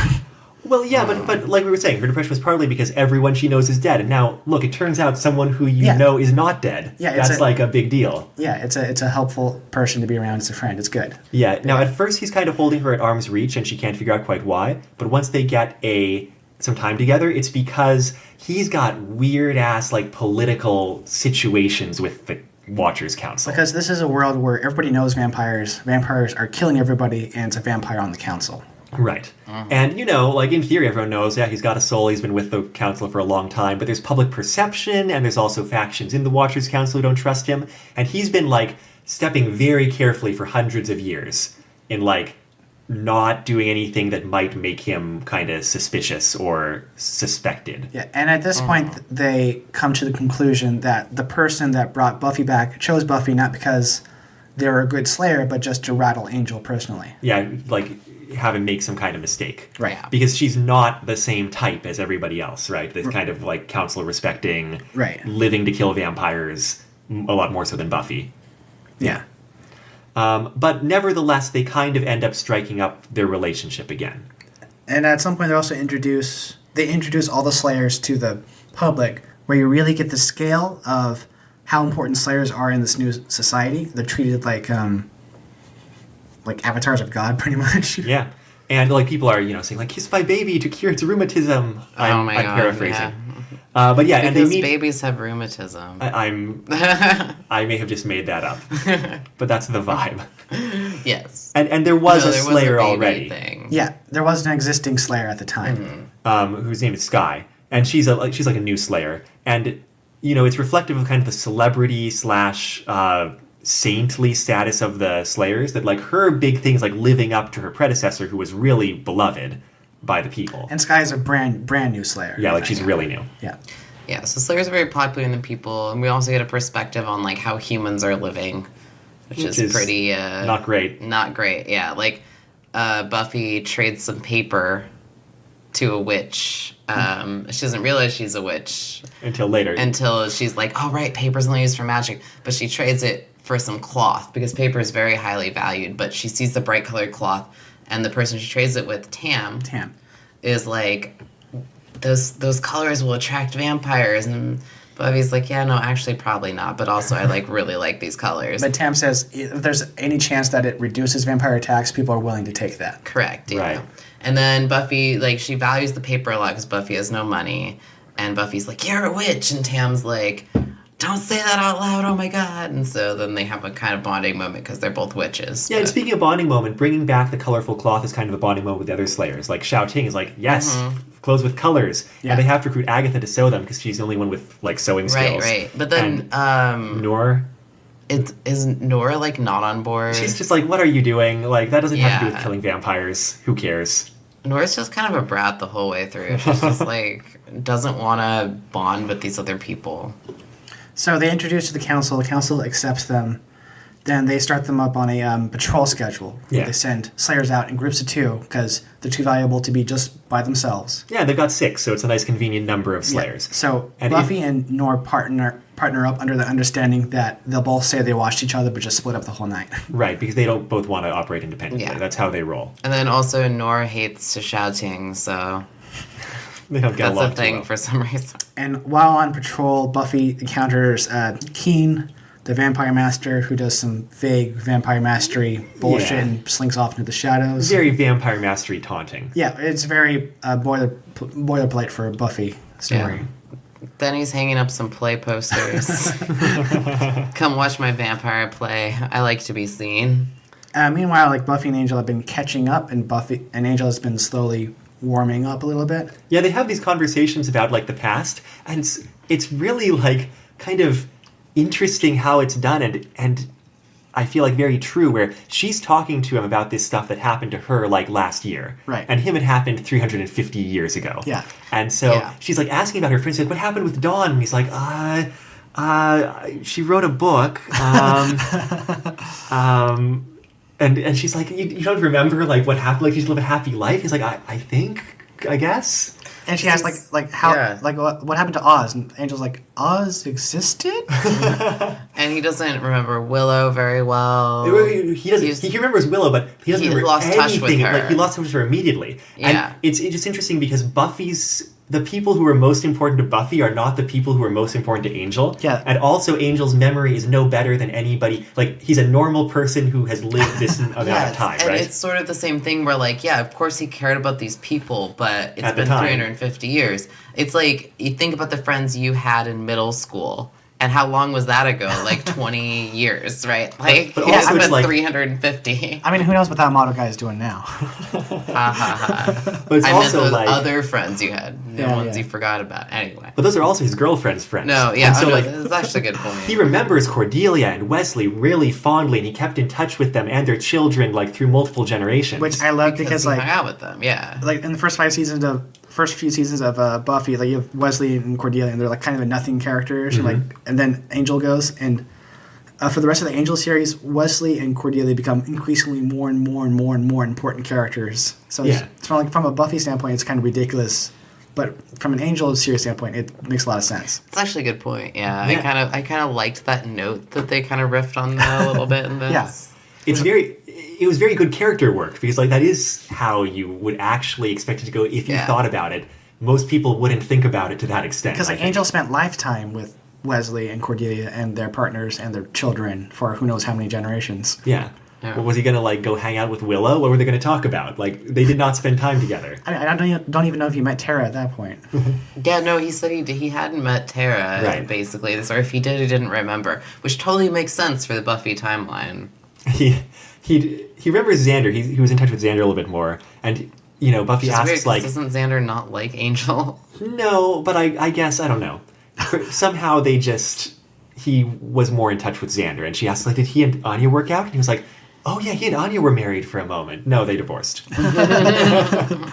Well, yeah, but like we were saying, her depression was partly because everyone she knows is dead, and now, look, it turns out someone who you Yeah. know is not dead. Yeah, That's like a big deal. Yeah, it's a helpful person to be around as a friend. It's good. Yeah, now at first he's kind of holding her at arm's reach, and she can't figure out quite why, but once they get some time together, it's because he's got weird-ass, political situations with the Watchers Council. Because this is a world where everybody knows vampires. Vampires are killing everybody, and it's a vampire on the council. Right. And, in theory, everyone knows, yeah, he's got a soul, he's been with the council for a long time, but there's public perception, and there's also factions in the Watchers Council who don't trust him, and he's been, stepping very carefully for hundreds of years in, not doing anything that might make him kind of suspicious or suspected. Yeah, and at this point, they come to the conclusion that the person that brought Buffy back chose Buffy not because they were a good slayer, but just to rattle Angel personally. Yeah, have him make some kind of mistake. Right. Yeah. Because she's not the same type as everybody else, right? The kind of council respecting, Right. living to kill vampires a lot more so than Buffy. Yeah. But nevertheless, they kind of end up striking up their relationship again. And at some point, they introduce all the Slayers to the public, where you really get the scale of how important Slayers are in this new society. They're treated like avatars of God, pretty much. Yeah. And people are, saying kiss my baby to cure its rheumatism. I'm God, paraphrasing. yeah. But yeah, and they Because meet. babies have rheumatism. I may have just made that up, but that's the vibe. Yes. And there was No, a there Slayer baby already, thing. Yeah, there was an existing Slayer at the time. whose name is Skye, and she's like a new Slayer, and it's reflective of kind of the celebrity / saintly status of the Slayers. That her big things living up to her predecessor, who was really beloved by the people. And Skye is a brand new Slayer. Yeah, she's really new. Yeah. Yeah, so Slayers are very popular in the people, and we also get a perspective on how humans are living, which is pretty not great. Not great, yeah. Buffy trades some paper to a witch. She doesn't realize she's a witch Until later. until she's like, "Oh right, paper's only used for magic," but she trades it for some cloth because paper is very highly valued. But she sees the bright colored cloth, and the person she trades it with, Tam. Is like, those colors will attract vampires, and Buffy's like, yeah, no, actually probably not, but also I really like these colors. But Tam says if there's any chance that it reduces vampire attacks, people are willing to take that. Correct, yeah. Right. And then Buffy, she values the paper a lot because Buffy has no money, and Buffy's like, you're a witch, and Tam's like, don't say that out loud, oh my god. And so then they have a kind of bonding moment because they're both witches. Yeah, and speaking of bonding moment, bringing back the colorful cloth is kind of a bonding moment with the other Slayers. Xiao Ting is like, yes, clothes with colors. Yeah. And they have to recruit Agatha to sew them because she's the only one with sewing skills. Right. But then Noor, is Nora not on board? she's just like, what are you doing? That doesn't have to do with Yeah. killing vampires. Who cares? Nora's just kind of a brat the whole way through. She's just like doesn't want to bond with these other people. So they introduce to the council. The council accepts them. Then they start them up on a patrol schedule. Where they send Slayers out in groups of 2 because they're too valuable to be just by themselves. Yeah, they've got 6, so it's a nice convenient number of Slayers. Yeah. So Buffy and Nora partner up under the understanding that they'll both say they watched each other but just split up the whole night. Right, because they don't both want to operate independently. Yeah. That's how they roll. And then also Nora hates to shouting, so They don't get along that's a thing for some reason. And while on patrol, Buffy encounters Keen, the vampire master, who does some vague vampire mastery bullshit and slinks off into the shadows. Very vampire mastery taunting. Yeah, it's very boilerplate for a Buffy story. Yeah. Then he's hanging up some play posters. Come watch my vampire play. I like to be seen. Meanwhile, like Buffy and Angel have been catching up, and Angel has been slowly warming up a little bit. Yeah, they have these conversations about like the past, and it's really like kind of interesting how it's done, and I feel like very true, where she's talking to him about this stuff that happened to her like last year. Right. And him it happened 350 years ago. Yeah. And so she's like asking about her friends, like, what happened with Dawn? And he's like, she wrote a book. And she's like, you don't remember like what happened? Like, she's lived a happy life? He's like, I guess. And she asks, what happened to Oz? And Angel's like, Oz existed? And he doesn't remember Willow very well. He doesn't. He remembers Willow, but he doesn't remember lost anything. touch with her. Like, he lost touch with her immediately. Yeah. And it's just interesting because the people who are most important to Buffy are not the people who are most important to Angel. Yeah. And also, Angel's memory is no better than anybody. Like, he's a normal person who has lived this amount of time, and right? it's sort of the same thing where, like, yeah, of course he cared about these people, but it's At the been time. 350 years. It's like, you think about the friends you had in middle school. And how long was that ago? Like 20 years, right? Like, but yeah, also it's it's been like- 350. I mean, who knows what that model guy is doing now? Ha ha ha. But it's I meant also those like... other friends you had. The Yeah, ones yeah. you forgot about. Anyway. But those are also his girlfriend's friends. No, yeah, And so, like, that's actually a good point. he remembers Cordelia and Wesley really fondly, and he kept in touch with them and their children, like, through multiple generations. Which I love because he hung like, out with them, yeah. in the first few seasons of Buffy, like you have Wesley and Cordelia, and they're like kind of a nothing characters, and then Angel goes, and for the rest of the Angel series, Wesley and Cordelia become increasingly more and more and more and more important characters. So it's from a Buffy standpoint, it's kind of ridiculous, but from an Angel series standpoint, it makes a lot of sense. It's actually a good point, yeah. I kind of liked that note that they kind of riffed on that a little bit in this. It was very good character work, because like that is how you would actually expect it to go if you thought about it. Most people wouldn't think about it to that extent. Because like Angel spent lifetime with Wesley and Cordelia and their partners and their children for who knows how many generations. Yeah. Well, was he going to like go hang out with Willow? What were they going to talk about? Like, they did not spend time together. I don't even know if he met Tara at that point. Yeah, no, he said he hadn't met Tara, basically. Or if he did, he didn't remember. Which totally makes sense for the Buffy timeline. He remembers Xander. He was in touch with Xander a little bit more. And, you know, Buffy asks, weird, like... Doesn't Xander not like Angel? No, but I guess, I don't know. Somehow they just... He was more in touch with Xander. And she asked, like, did he and Anya work out? And he was like... Oh, yeah, he and Anya were married for a moment. No, they divorced. And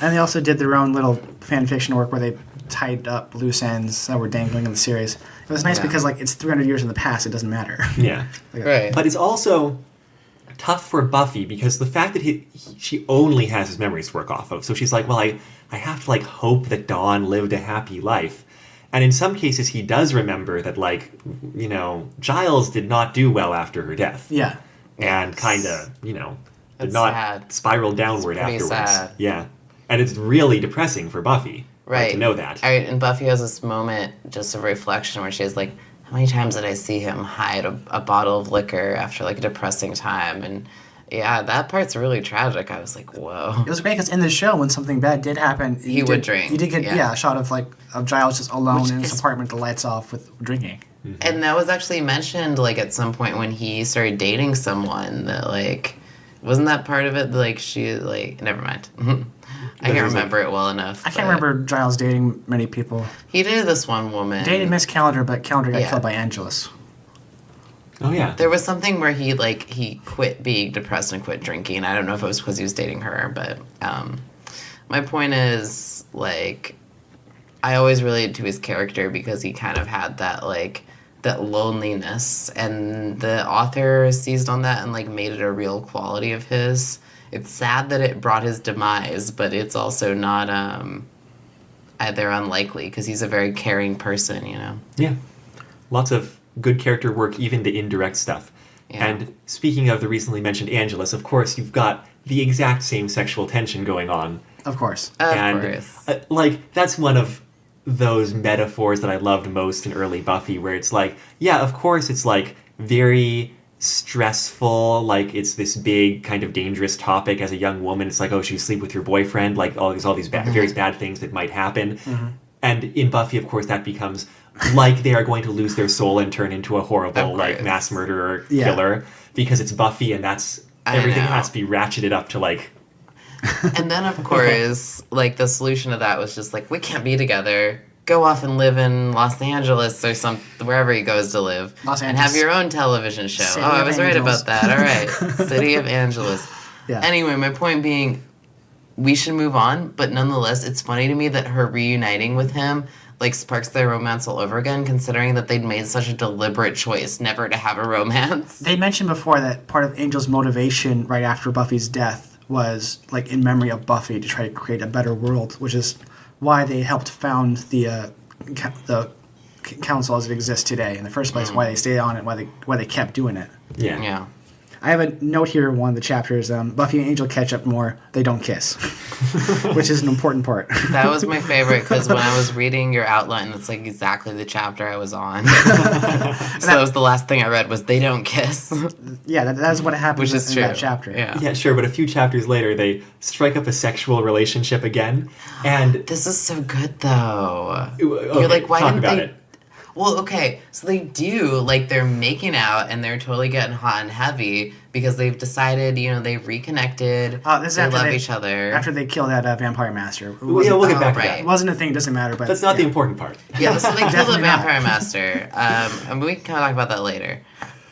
they also did their own little fan fiction work where they tied up loose ends that were dangling in the series. It was nice because, like, it's 300 years in the past. It doesn't matter. Yeah. Right. But it's also tough for Buffy because the fact that she only has his memories to work off of. So she's like, well, I have to, like, hope that Dawn lived a happy life. And in some cases, he does remember that, like, you know, Giles did not do well after her death. Yeah. And kind of, you know, did That's not sad. spiral downward It's pretty afterwards. sad. Yeah. And it's really depressing for Buffy to know that. And Buffy has this moment, just of reflection, where she's like, how many times did I see him hide a bottle of liquor after, like, a depressing time? And, yeah, that part's really tragic. I was like, whoa. It was great because in the show, when something bad did happen... He would drink. You did get, a shot of, like, of Giles just alone in his apartment, the lights off, with drinking. Mm-hmm. And that was actually mentioned, like, at some point when he started dating someone that, like, wasn't that part of it? Like, she, like, never mind. I can't remember it well enough. I can't remember Giles dating many people. He dated this one woman. Dated Miss Calendar, but Calendar got killed by Angelus. Oh, yeah. There was something where he quit being depressed and quit drinking. I don't know if it was because he was dating her, but My point is, like, I always related to his character because he kind of had that, like, that loneliness, and the author seized on that and, like, made it a real quality of his. It's sad that it brought his demise, but it's also not either unlikely because he's a very caring person, you know? Yeah. Lots of good character work, even the indirect stuff. Yeah. And speaking of the recently mentioned Angelus, of course, you've got the exact same sexual tension going on. Of course. Of course. Like, that's one of those metaphors that I loved most in early Buffy, where it's like, yeah, of course, it's like very stressful, like it's this big kind of dangerous topic as a young woman. It's like, oh, should you sleep with your boyfriend? Like all these various bad things that might happen. And in Buffy, of course, that becomes like they are going to lose their soul and turn into a horrible like mass murderer killer because it's Buffy, and that's everything has to be ratcheted up to like. And then, of course, like, the solution to that was just, like, we can't be together. Go off and live in Los Angeles or wherever he goes to live. Los and Angeles. have your own television show. City I of was right Angels. about that. All right. City of Angeles. Yeah. Anyway, my point being, we should move on, but nonetheless, it's funny to me that her reuniting with him, like, sparks their romance all over again, considering that they'd made such a deliberate choice never to have a romance. They mentioned before that part of Angel's motivation right after Buffy's death was, like, in memory of Buffy to try to create a better world, which is why they helped found the council as it exists today in the first place, why they stayed on it, why they kept doing it. Yeah. I have a note here in one of the chapters, Buffy and Angel catch up more, they don't kiss, which is an important part. That was my favorite, because when I was reading your outline, it's like exactly the chapter I was on. So that was the last thing I read was they don't kiss. Yeah, that is what happens Which is in true. that chapter. Yeah. Yeah, sure, but a few chapters later, they strike up a sexual relationship again, and This is so good, though. okay, You're like, why talk didn't about they... it. Well, okay, so they do, like, they're making out, and they're totally getting hot and heavy, because they've decided, you know, they've reconnected, This is they after love each other. After they kill that vampire master. It We'll get back to right. that. It wasn't a thing, it doesn't matter. But That's not the important part. Yeah, so they kill the Definitely not. vampire master. And we can kind of talk about that later.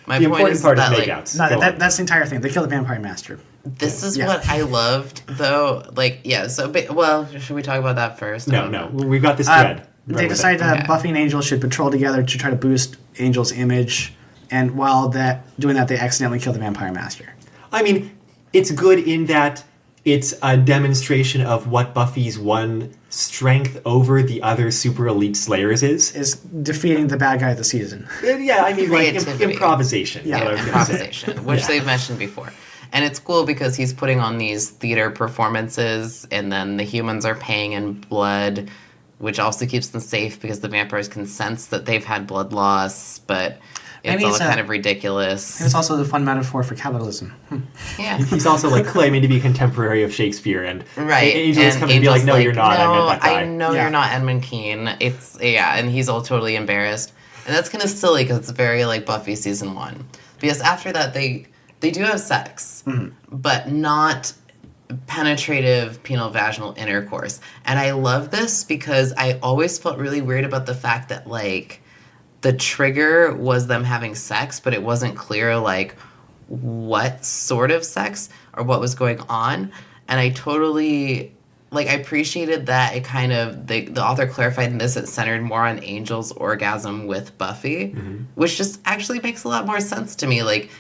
My The point important is part is that, like, makeouts. No, Go on. that's the entire thing. They kill the vampire master. this is Yeah. what I loved, though. Like, yeah, so, well, should we talk about that first? I No, don't no, know. we've got this thread. Run They with it. decided Okay. Buffy and Angel should patrol together to try to boost Angel's image, and while doing that, they accidentally kill the vampire master. I mean, it's good in that it's a demonstration of what Buffy's one strength over the other super elite slayers is. Is defeating the bad guy of the season. Yeah, I mean, like Creativity. improvisation. Yeah, is what I was gonna say. Improvisation, which Yeah. they've mentioned before. And it's cool because he's putting on these theater performances, and then the humans are paying in blood, which also keeps them safe because the vampires can sense that they've had blood loss, but it's Maybe all it's kind of ridiculous. And it's also a fun metaphor for capitalism. Yeah. He's also like claiming to be contemporary of Shakespeare, and Right. Angel's and coming to be like, Angel's "No, you're not. No, I meant that guy." I know Yeah. you're not Edmund Keane. It's, yeah, and he's all totally embarrassed. And that's kind of silly because it's very like Buffy season 1. Because after that, they do have sex, but not penetrative penile vaginal intercourse. And I love this because I always felt really weird about the fact that, like, the trigger was them having sex, but it wasn't clear, like, what sort of sex or what was going on. And I totally, like, I appreciated that it kind of, the author clarified in this, it centered more on Angel's orgasm with Buffy, which just actually makes a lot more sense to me. Like,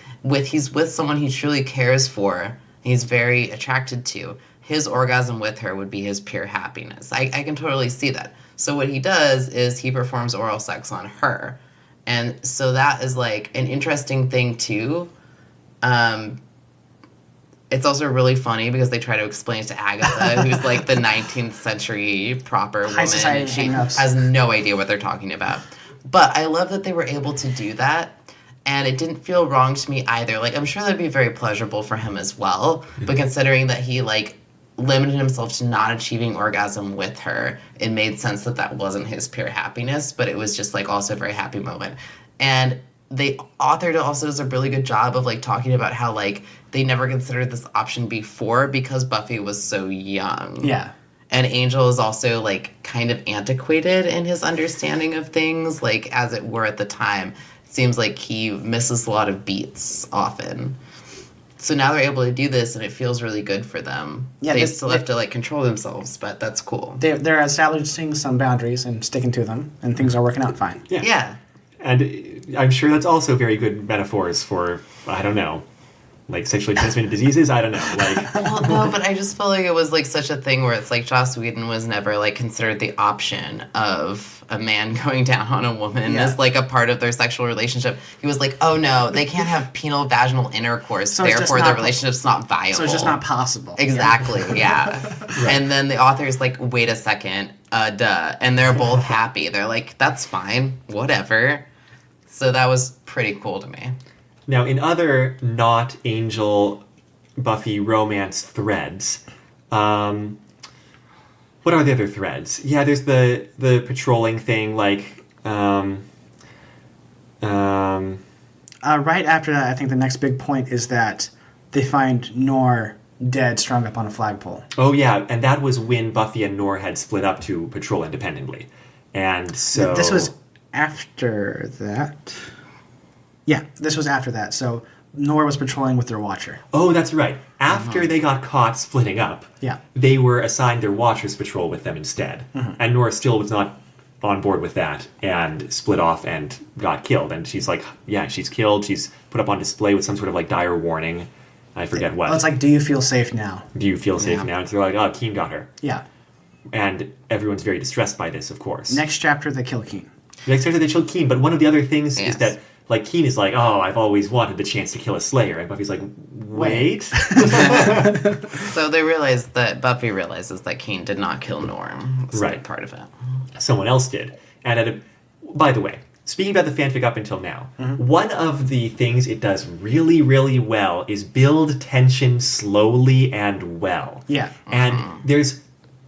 he's with someone he truly cares for, he's very attracted to. His orgasm with her would be his pure happiness. I can totally see that. So what he does is he performs oral sex on her. And so that is, like, an interesting thing, too. It's also really funny because they try to explain it to Agatha, who's, like, the 19th century proper woman. society And she hang-ups. has no idea what they're talking about. But I love that they were able to do that. And it didn't feel wrong to me either. Like, I'm sure that'd be very pleasurable for him as well. But considering that he, like, limited himself to not achieving orgasm with her, it made sense that that wasn't his pure happiness, but it was just, like, also a very happy moment. And the author also does a really good job of, like, talking about how, like, they never considered this option before because Buffy was so young. Yeah. And Angel is also, like, kind of antiquated in his understanding of things, like, as it were at the time. It seems like he misses a lot of beats often. So now they're able to do this, and it feels really good for them. Yeah, They still have to, like, control themselves, but that's cool. They're establishing some boundaries and sticking to them, and things are working out fine. Yeah. And I'm sure that's also very good metaphors for, I don't know, like sexually transmitted diseases. I don't know. Like, Well, no, but I just felt like it was like such a thing where it's like Joss Whedon was never like considered the option of a man going down on a woman as like a part of their sexual relationship. He was like, oh no, they can't have penile vaginal intercourse, So it's just therefore not their relationship's not viable. So it's just not possible. Exactly, yeah. And then the author's like, wait a second, duh. And they're both happy. They're like, that's fine, whatever. So that was pretty cool to me. now, in other not Angel Buffy romance threads, what are the other threads? Yeah, there's the patrolling thing, like, Right after that, I think the next big point is that they find Nor dead, strung up on a flagpole. oh yeah, and that was when Buffy and Nor had split up to patrol independently. And so... This was after that. Yeah, this was after that. So Nor was patrolling with their watcher. Oh, that's right. After they got caught splitting up, Yeah. they were assigned their Watchers patrol with them instead. And Nora still was not on board with that and split off and got killed. And she's like, yeah, she's killed. She's put up on display with some sort of like dire warning. I forget what. Well, it's like, do you feel safe now? Do you feel safe now? And they're like, oh, Keen got her. Yeah. And everyone's very distressed by this, of course. Next chapter, they kill Keen. Next chapter, they kill Keen. But one of the other things Yes. is that, like, Keen is like, oh, I've always wanted the chance to kill a Slayer. And Buffy's like, wait. So they realized that Buffy realizes that Kane did not kill Norm. That's a Right. big part of it. Someone else did. And by the way, speaking about the fanfic up until now, one of the things it does really, really well is build tension slowly and well. Yeah. And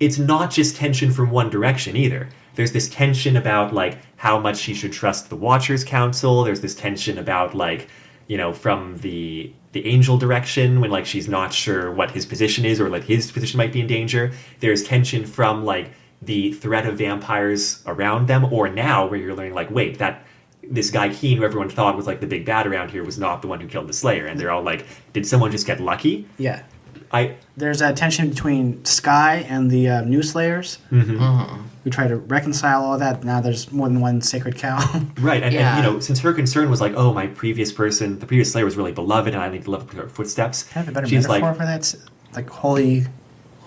it's not just tension from one direction either. There's this tension about, like, how much she should trust the Watchers Council. There's this tension about, like, you know, from the Angel direction when, like, she's not sure what his position is or, like, his position might be in danger. There's tension from, like, the threat of vampires around them, or now where you're learning, like, wait, that this guy Keen, who everyone thought was, like, the big bad around here, was not the one who killed the Slayer. And they're all like, did someone just get lucky? Yeah. I There's a tension between Sky and the new Slayers. We try to reconcile all that. Now there's more than one sacred cow. Right, and, Yeah. you know, since her concern was like, oh, the previous Slayer was really beloved, and I need to live up to her footsteps. Can I have a better She's metaphor like, for that? Like holy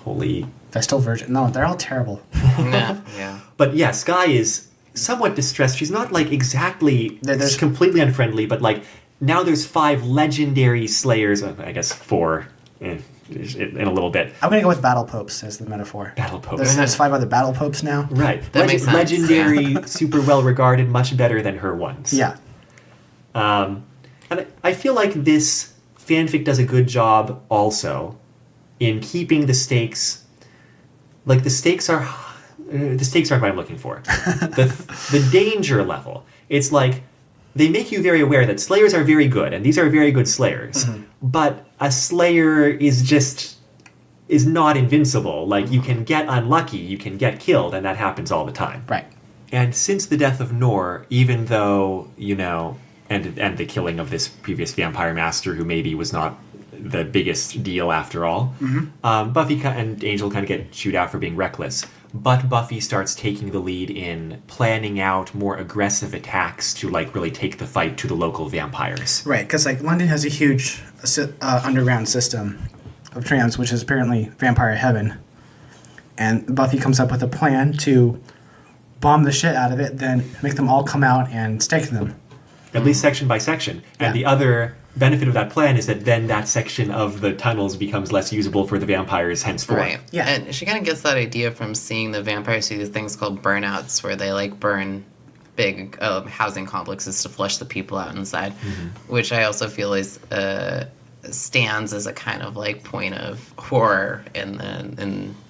holy. Vestal Virgin. No, they're all terrible. Yeah. But yeah, Sky is somewhat distressed. She's not, like, exactly There's- completely unfriendly, but, like, now there's 5 legendary Slayers, I guess 4 in a little bit. I'm going to go with battle popes as the metaphor. Battle popes. There's 5 other battle popes now. Right. That makes sense, Legendary, super well regarded, much better than her ones. Yeah. And I feel like this fanfic does a good job also in keeping the stakes. Like, the stakes aren't what I'm looking for. The danger level. It's like they make you very aware that Slayers are very good, and these are very good Slayers. But a Slayer is not invincible. Like, you can get unlucky, you can get killed, and that happens all the time. Right. And since the death of Nor, even though, you know, and the killing of this previous vampire master who maybe was not the biggest deal after all, Buffy and Angel kind of get chewed out for being reckless. But Buffy starts taking the lead in planning out more aggressive attacks to, like, really take the fight to the local vampires. Right, because like London has a huge underground system of trams, which is apparently vampire heaven. And Buffy comes up with a plan to bomb the shit out of it, then make them all come out and stake them. At least section by section. And the other benefit of that plan is that then that section of the tunnels becomes less usable for the vampires henceforth. Right. Yeah. And she kind of gets that idea from seeing the vampires do these things called burnouts, where they, like, burn big housing complexes to flush the people out inside, which I also feel is stands as a kind of, like, point of horror in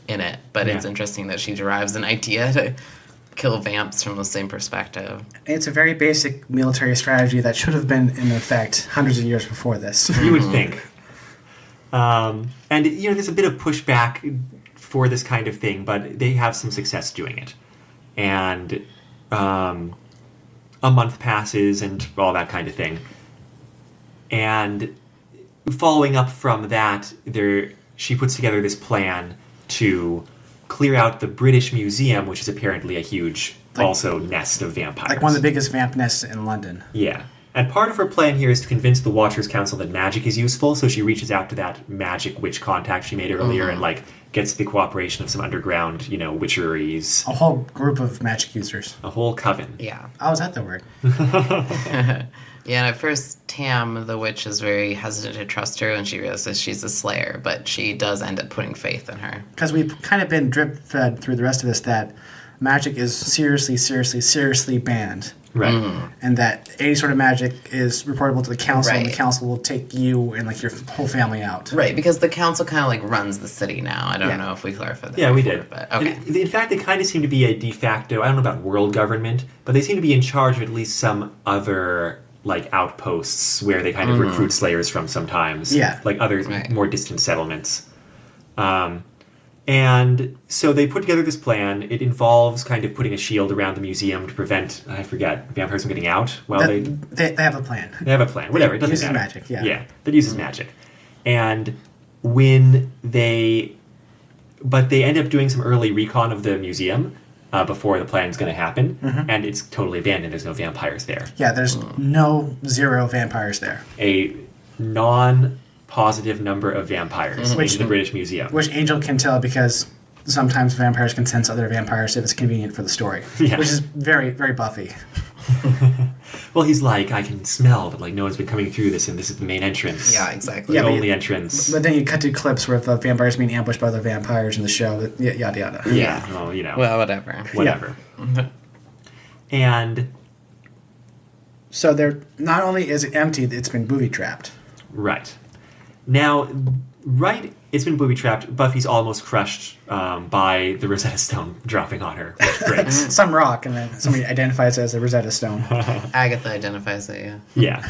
it. But it's interesting that she derives an idea to kill vamps from the same perspective. It's a very basic military strategy that should have been in effect hundreds of years before this. You would think. And, you know, there's a bit of pushback for this kind of thing, but they have some success doing it. And a month passes and all that kind of thing. And following up from that, she puts together this plan to clear out the British Museum, which is apparently a huge, also, nest of vampires. Like one of the biggest vamp nests in London. Yeah. And part of her plan here is to convince the Watchers Council that magic is useful, so she reaches out to that magic witch contact she made earlier and, like, gets the cooperation of some underground, witcheries. A whole group of magic users. A whole coven. Yeah. Oh, is that the word? Yeah, and at first, Tam, the witch, is very hesitant to trust her when she realizes she's a slayer, but she does end up putting faith in her. Because we've kind of been drip-fed through the rest of this that magic is seriously banned. Right. And that any sort of magic is reportable to the council, and the Right. council will take you and, like, your whole family out. Right, because the council kind of, like, runs the city now. I don't know if we clarified that Yeah, we before, did. But, okay. In fact, they kind of seem to be a de facto, I don't know about world government, but they seem to be in charge of at least some other, like, outposts where they kind of recruit slayers from sometimes. Yeah. Like other Right. more distant settlements. And so they put together this plan. It involves kind of putting a shield around the museum to prevent, I forget, vampires from getting out. Well, They have a plan. they have a plan. Whatever, it doesn't uses matter. magic, yeah. Yeah, that uses magic. And but they end up doing some early recon of the museum before the plan's going to happen, and it's totally abandoned. There's no vampires there. Yeah, there's zero vampires there. A non-positive number of vampires in the British Museum. Which Angel can tell because sometimes vampires can sense other vampires if it's convenient for the story. Yeah. Which is very, very Buffy. Well, he's like, I can smell that, like, no one's been coming through this, and this is the main entrance. Yeah, exactly. The Yeah, but only entrance. But then you cut to clips where the vampires being ambushed by other vampires in the show, yada yada. Yeah, well, Well, whatever. whatever. And, So they're not only is it empty, it's been booby trapped. right. Now, it's been booby-trapped. Buffy's almost crushed by the Rosetta Stone dropping on her, which breaks. Some rock, and then somebody identifies it as a Rosetta Stone. Agatha identifies it, yeah. Yeah.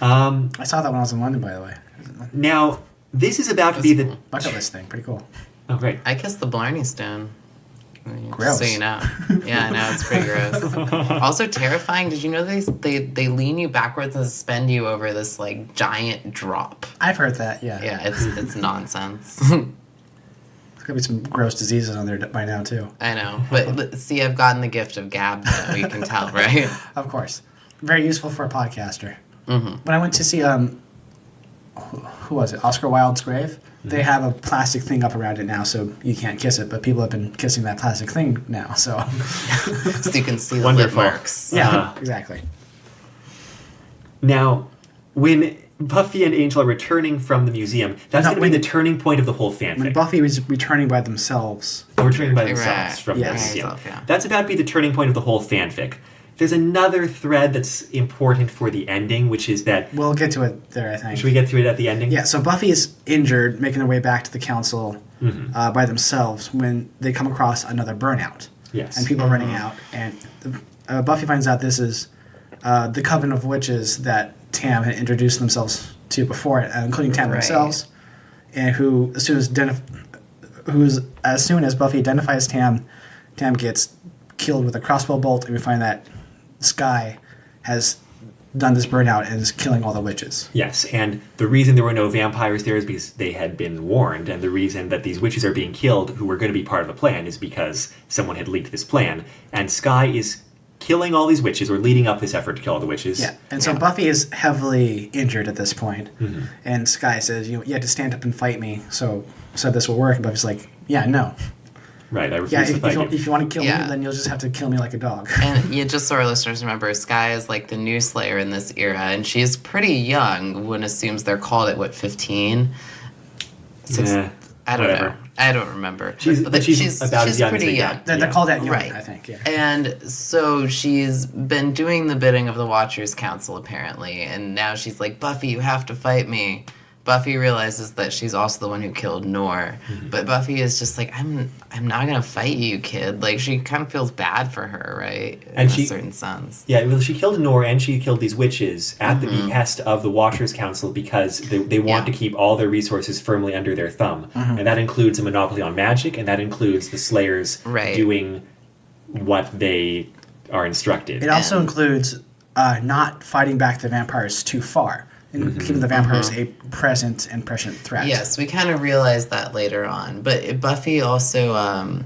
I saw that when I was in London, by the way. Now, this is about to be the... Bucket list thing, pretty cool. Oh, great. I kissed the Blarney Stone. Gross. So you know. Yeah, I know, it's pretty gross. Also terrifying, did you know they lean you backwards and suspend you over this, like, giant drop? I've heard that, yeah. Yeah, it's nonsense. There's gonna be some gross diseases on there by now, too. I know. But see, I've gotten the gift of gab, though, you can tell, right? Of course. Very useful for a podcaster. Mm-hmm. When I went to see, who was it? Oscar Wilde's grave? They have a plastic thing up around it now, so you can't kiss it, but people have been kissing that plastic thing now, so... So you can see the Wonderful. lip marks. Yeah, exactly. Now, when Buffy and Angel are returning from the museum, that's No, going to be the turning point of the whole When fanfic. Buffy was returning by themselves, They're returning by Right. themselves from Yeah. the museum. Themselves, yeah. That's about to be the turning point of the whole fanfic. There's another thread that's important for the ending, which is that... we'll get to it there, I think. Should we get to it at the ending? Yeah, so Buffy is injured, making their way back to the council by themselves when they come across another burnout. Yes. And people are running out. And Buffy finds out this is the coven of witches that Tam had introduced themselves to before it, including Tam Right. themselves, and who, as soon as Buffy identifies Tam, Tam gets killed with a crossbow bolt, and we find that Skye has done this burnout and is killing all the witches. Yes, and the reason there were no vampires there is because they had been warned, and the reason that these witches are being killed, who were going to be part of the plan, is because someone had leaked this plan, and Skye is killing all these witches, or leading up this effort to kill all the witches. Yeah, and so Buffy is heavily injured at this point, and Skye says, "You had to stand up and fight me, so this will work." And Buffy's like, "Yeah, no, Right, I yeah, refuse to fight you. if you want to kill Yeah. me, then you'll just have to kill me like a dog." And yeah, just so our listeners remember, Skye is like the new Slayer in this era, and she's pretty young. One assumes they're called at 15. Yeah, I don't whatever. know. I don't remember. She's about as young as pretty they young. get. They're called that young, Right. I think. Yeah. And so she's been doing the bidding of the Watchers Council, apparently, and now she's like, Buffy, you have to fight me. Buffy realizes that she's also the one who killed Noor, but Buffy is just like, I'm not gonna fight you, kid. Like, she kind of feels bad for her, right? And in a certain sense. Yeah, well, she killed Noor and she killed these witches at the behest of the Watchers Council because they want Yeah. to keep all their resources firmly under their thumb. And that includes a monopoly on magic, and that includes the Slayers Right. doing what they are instructed. It also And- includes not fighting back the vampires too far. and keeping the vampires a present and prescient threat. Yes, we kind of realized that later on. But Buffy also,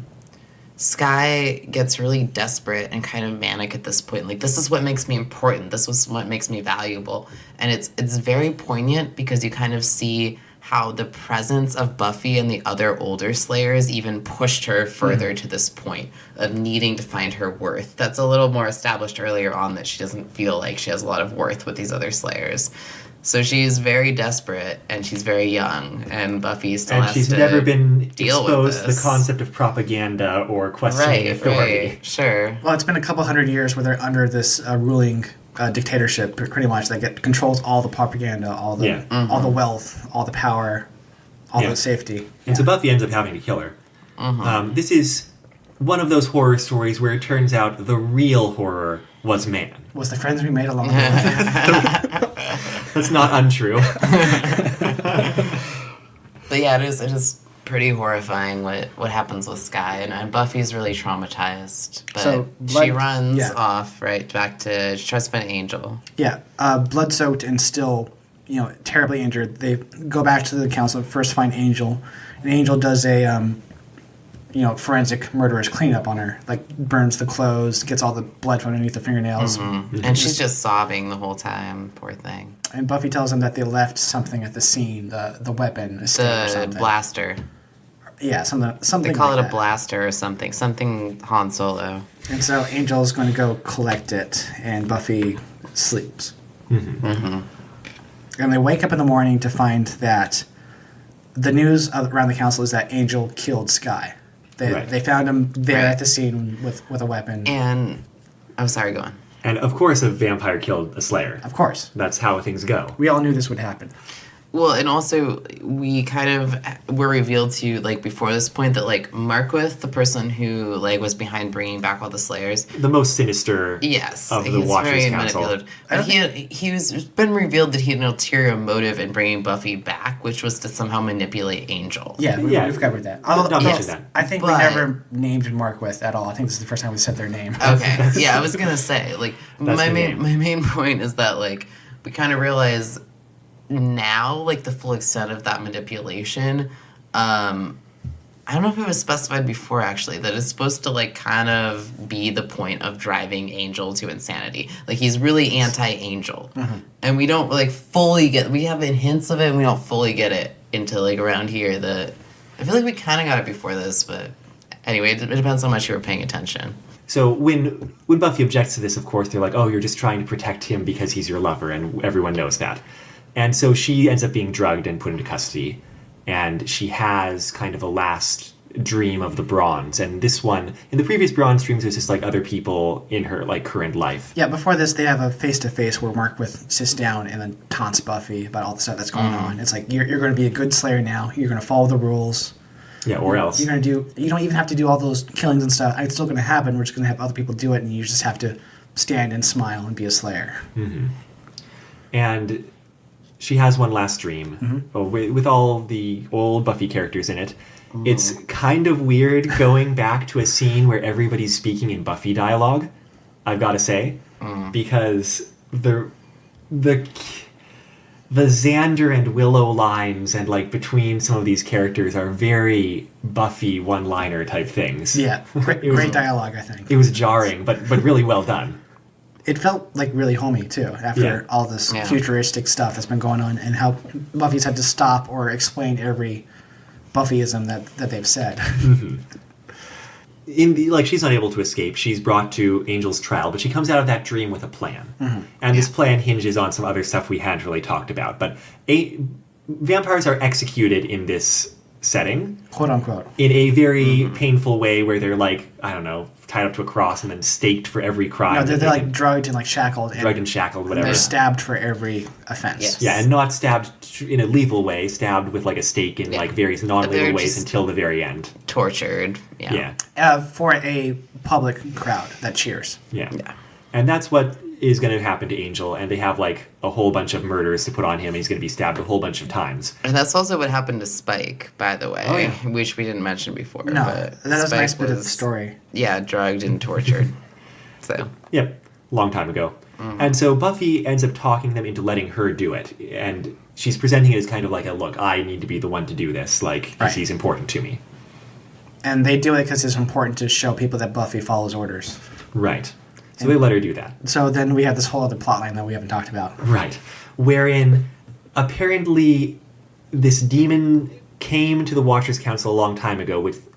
Skye gets really desperate and kind of manic at this point. Like, this is what makes me important. This was what makes me valuable. And it's very poignant because you kind of see how the presence of Buffy and the other older Slayers even pushed her further to this point of needing to find her worth. That's a little more established earlier on, that she doesn't feel like she has a lot of worth with these other Slayers. So she's very desperate, and she's very young, and Buffy still has to And she's never been deal with exposed to the this. concept of propaganda or questioning authority. Right, sure. Well, it's been a couple hundred years where they're under this ruling dictatorship, pretty much, that controls all the propaganda, all the all the wealth, all the power, all the safety. And so Buffy ends up having to kill her. This is one of those horror stories where it turns out the real horror was man. Was the friends we made along the way. That's not untrue. But yeah, it is pretty horrifying what happens with Skye, and Buffy's really traumatized. But So, she runs off, right, back to, she tries to find Angel. Yeah, blood-soaked and still, terribly injured. They go back to the council, first find Angel, and Angel does a, forensic murderer's cleanup on her. Like, burns the clothes, gets all the blood from underneath the fingernails. And she's just sobbing the whole time, poor thing. And Buffy tells them that they left something at the scene, the weapon, a stick or The something. blaster. Yeah, something They call like it a that. blaster or something Han Solo. And so Angel's going to go collect it, and Buffy sleeps. And they wake up in the morning to find that the news around the council is that Angel killed Skye. They found him there at the scene with a weapon. And, I'm sorry, go on. And of course a vampire killed a slayer. Of course. That's how things go. We all knew this would happen. Well, and also, we kind of were revealed to, like, before this point that, like, Marquith, the person who, like, was behind bringing back all the Slayers... The most sinister Yes, of the he's Watchers very Council. manipulative. But it's been revealed that he had an ulterior motive in bringing Buffy back, which was to somehow manipulate Angel. Yeah, we covered that. Not mentioned that. I think we But- never named Marquith at all. I think this is the first time we said their name. Okay, yeah, I was gonna say, like, That's my the name. main point is that, like, we kind of realize now, like, the full extent of that manipulation. I don't know if it was specified before, actually, that it's supposed to, like, kind of be the point of driving Angel to insanity. Like, he's really anti-Angel. And we don't, like, fully get... We have hints of it, and we don't fully get it until, like, around here. I feel like we kind of got it before this, but... Anyway, it depends how much you were paying attention. So when Buffy objects to this, of course, they're like, oh, you're just trying to protect him because he's your lover, and everyone knows that. And so she ends up being drugged and put into custody, and she has kind of a last dream of the Bronze. And this one, in the previous Bronze dreams, there's just, like, other people in her, like, current life. Yeah, before this, they have a face-to-face where Marquith sits down and then taunts Buffy about all the stuff that's going on. It's like, you're going to be a good Slayer now. You're going to follow the rules. Yeah, or else. You don't even have to do all those killings and stuff. It's still going to happen. We're just going to have other people do it, and you just have to stand and smile and be a Slayer. And she has one last dream with all the old Buffy characters in it. It's kind of weird going back to a scene where everybody's speaking in Buffy dialogue, I've got to say, because the Xander and Willow lines and, like, between some of these characters are very Buffy one-liner type things. Yeah, great dialogue, I think. It was jarring, but really well done. It felt like really homey too after all this futuristic stuff that's been going on, and how Buffy's had to stop or explain every Buffyism that they've said. She's not able to escape. She's brought to Angel's trial, but she comes out of that dream with a plan. And this plan hinges on some other stuff we hadn't really talked about. But vampires are executed in this setting, Quote unquote. in a very painful way where they're, like, I don't know, tied up to a cross and then staked for every crime. No, they're like drugged and like shackled. drugged and shackled, whatever. They're stabbed for every offense. Yes. Yeah, and not stabbed in a lethal way, stabbed with, like, a stake in, like, various non-lethal They're ways just until the very end. Tortured. Yeah. For a public crowd that cheers. Yeah. And that's what is going to happen to Angel, and they have, like, a whole bunch of murders to put on him, and he's going to be stabbed a whole bunch of times. And that's also what happened to Spike, by the way, Oh, yeah. which we didn't mention before. No, but that was a nice Spike bit of the story. Yeah, drugged and tortured. So. Yep. Long time ago. And so Buffy ends up talking them into letting her do it. And she's presenting it as kind of like a, look, I need to be the one to do this, like, because he's important to me. And they do it because it's important to show people that Buffy follows orders. Right. So they let her do that. So then we have this whole other plotline that we haven't talked about. Right. Wherein apparently this demon came to the Watchers Council a long time ago with,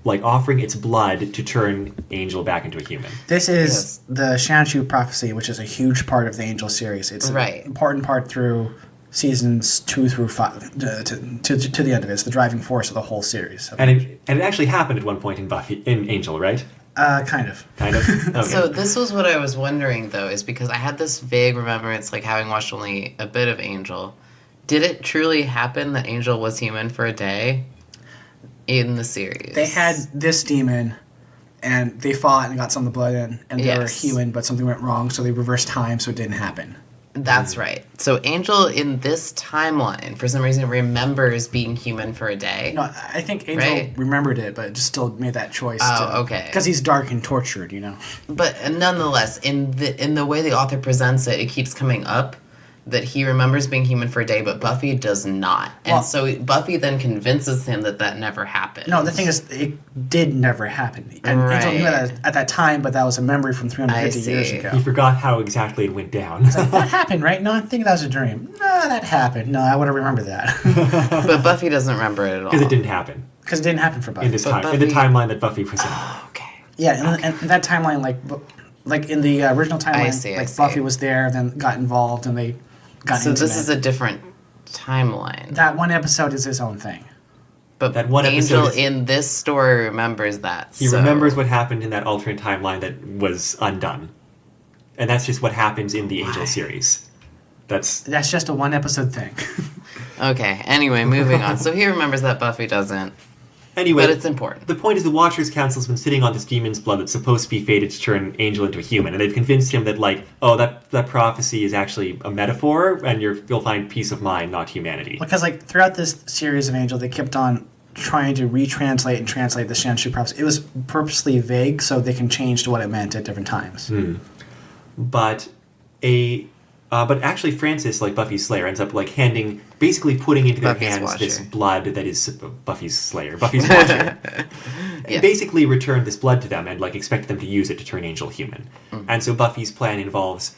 like, offering its blood to turn Angel back into a human. This is the Shanshu prophecy, which is a huge part of the Angel series. It's an important part through seasons 2 through 5 to the end of it. It's the driving force of the whole series. And it actually happened at one point in Angel, right? Kind of. Kind of? Okay. So this was what I was wondering, though, is because I had this vague remembrance, like having watched only a bit of Angel. Did it truly happen that Angel was human for a day in the series? They had this demon, and they fought and got some of the blood in, and they were human, but something went wrong, so they reversed time, so it didn't happen. That's right. So Angel, in this timeline, for some reason, remembers being human for a day. No, I think Angel remembered it, but just still made that choice. Okay. Because he's dark and tortured, you know. But nonetheless, in the way the author presents it, it keeps coming up that he remembers being human for a day, but Buffy does not. And so Buffy then convinces him that never happened. No, the thing is, it did never happen. And Angel knew that at that time, but that was a memory from 350 years ago. He forgot how exactly it went down. It's like, that happened, right? No, I think that was a dream. No, that happened. No, I would have remembered that. But Buffy doesn't remember it at all. Because it didn't happen. Because it didn't happen for Buffy. In this time, in the timeline that Buffy was in. Oh, okay. Yeah, and that timeline, like in the original timeline, Buffy was there, then got involved, and they got So intimate. this is a different timeline. That one episode is his own thing. But that one Angel episode in this story remembers that. He remembers what happened in that alternate timeline that was undone. And that's just what happens in the Angel series. That's just a one episode thing. Okay, anyway, moving on. So he remembers that, Buffy doesn't. Anyway, but it's important. The point is the Watchers Council's been sitting on this demon's blood that's supposed to be fated to turn Angel into a human, and they've convinced him that, like, oh, that prophecy is actually a metaphor, and you'll find peace of mind, not humanity. Because, like, throughout this series of Angel, they kept on trying to retranslate and translate the Shanshu prophecy. It was purposely vague so they can change to what it meant at different times. But actually Francis, like Buffy's Slayer, ends up like basically putting into their hands this blood that is Buffy's Slayer, Buffy's Watcher. And basically returned this blood to them and like expected them to use it to turn Angel human. And so Buffy's plan involves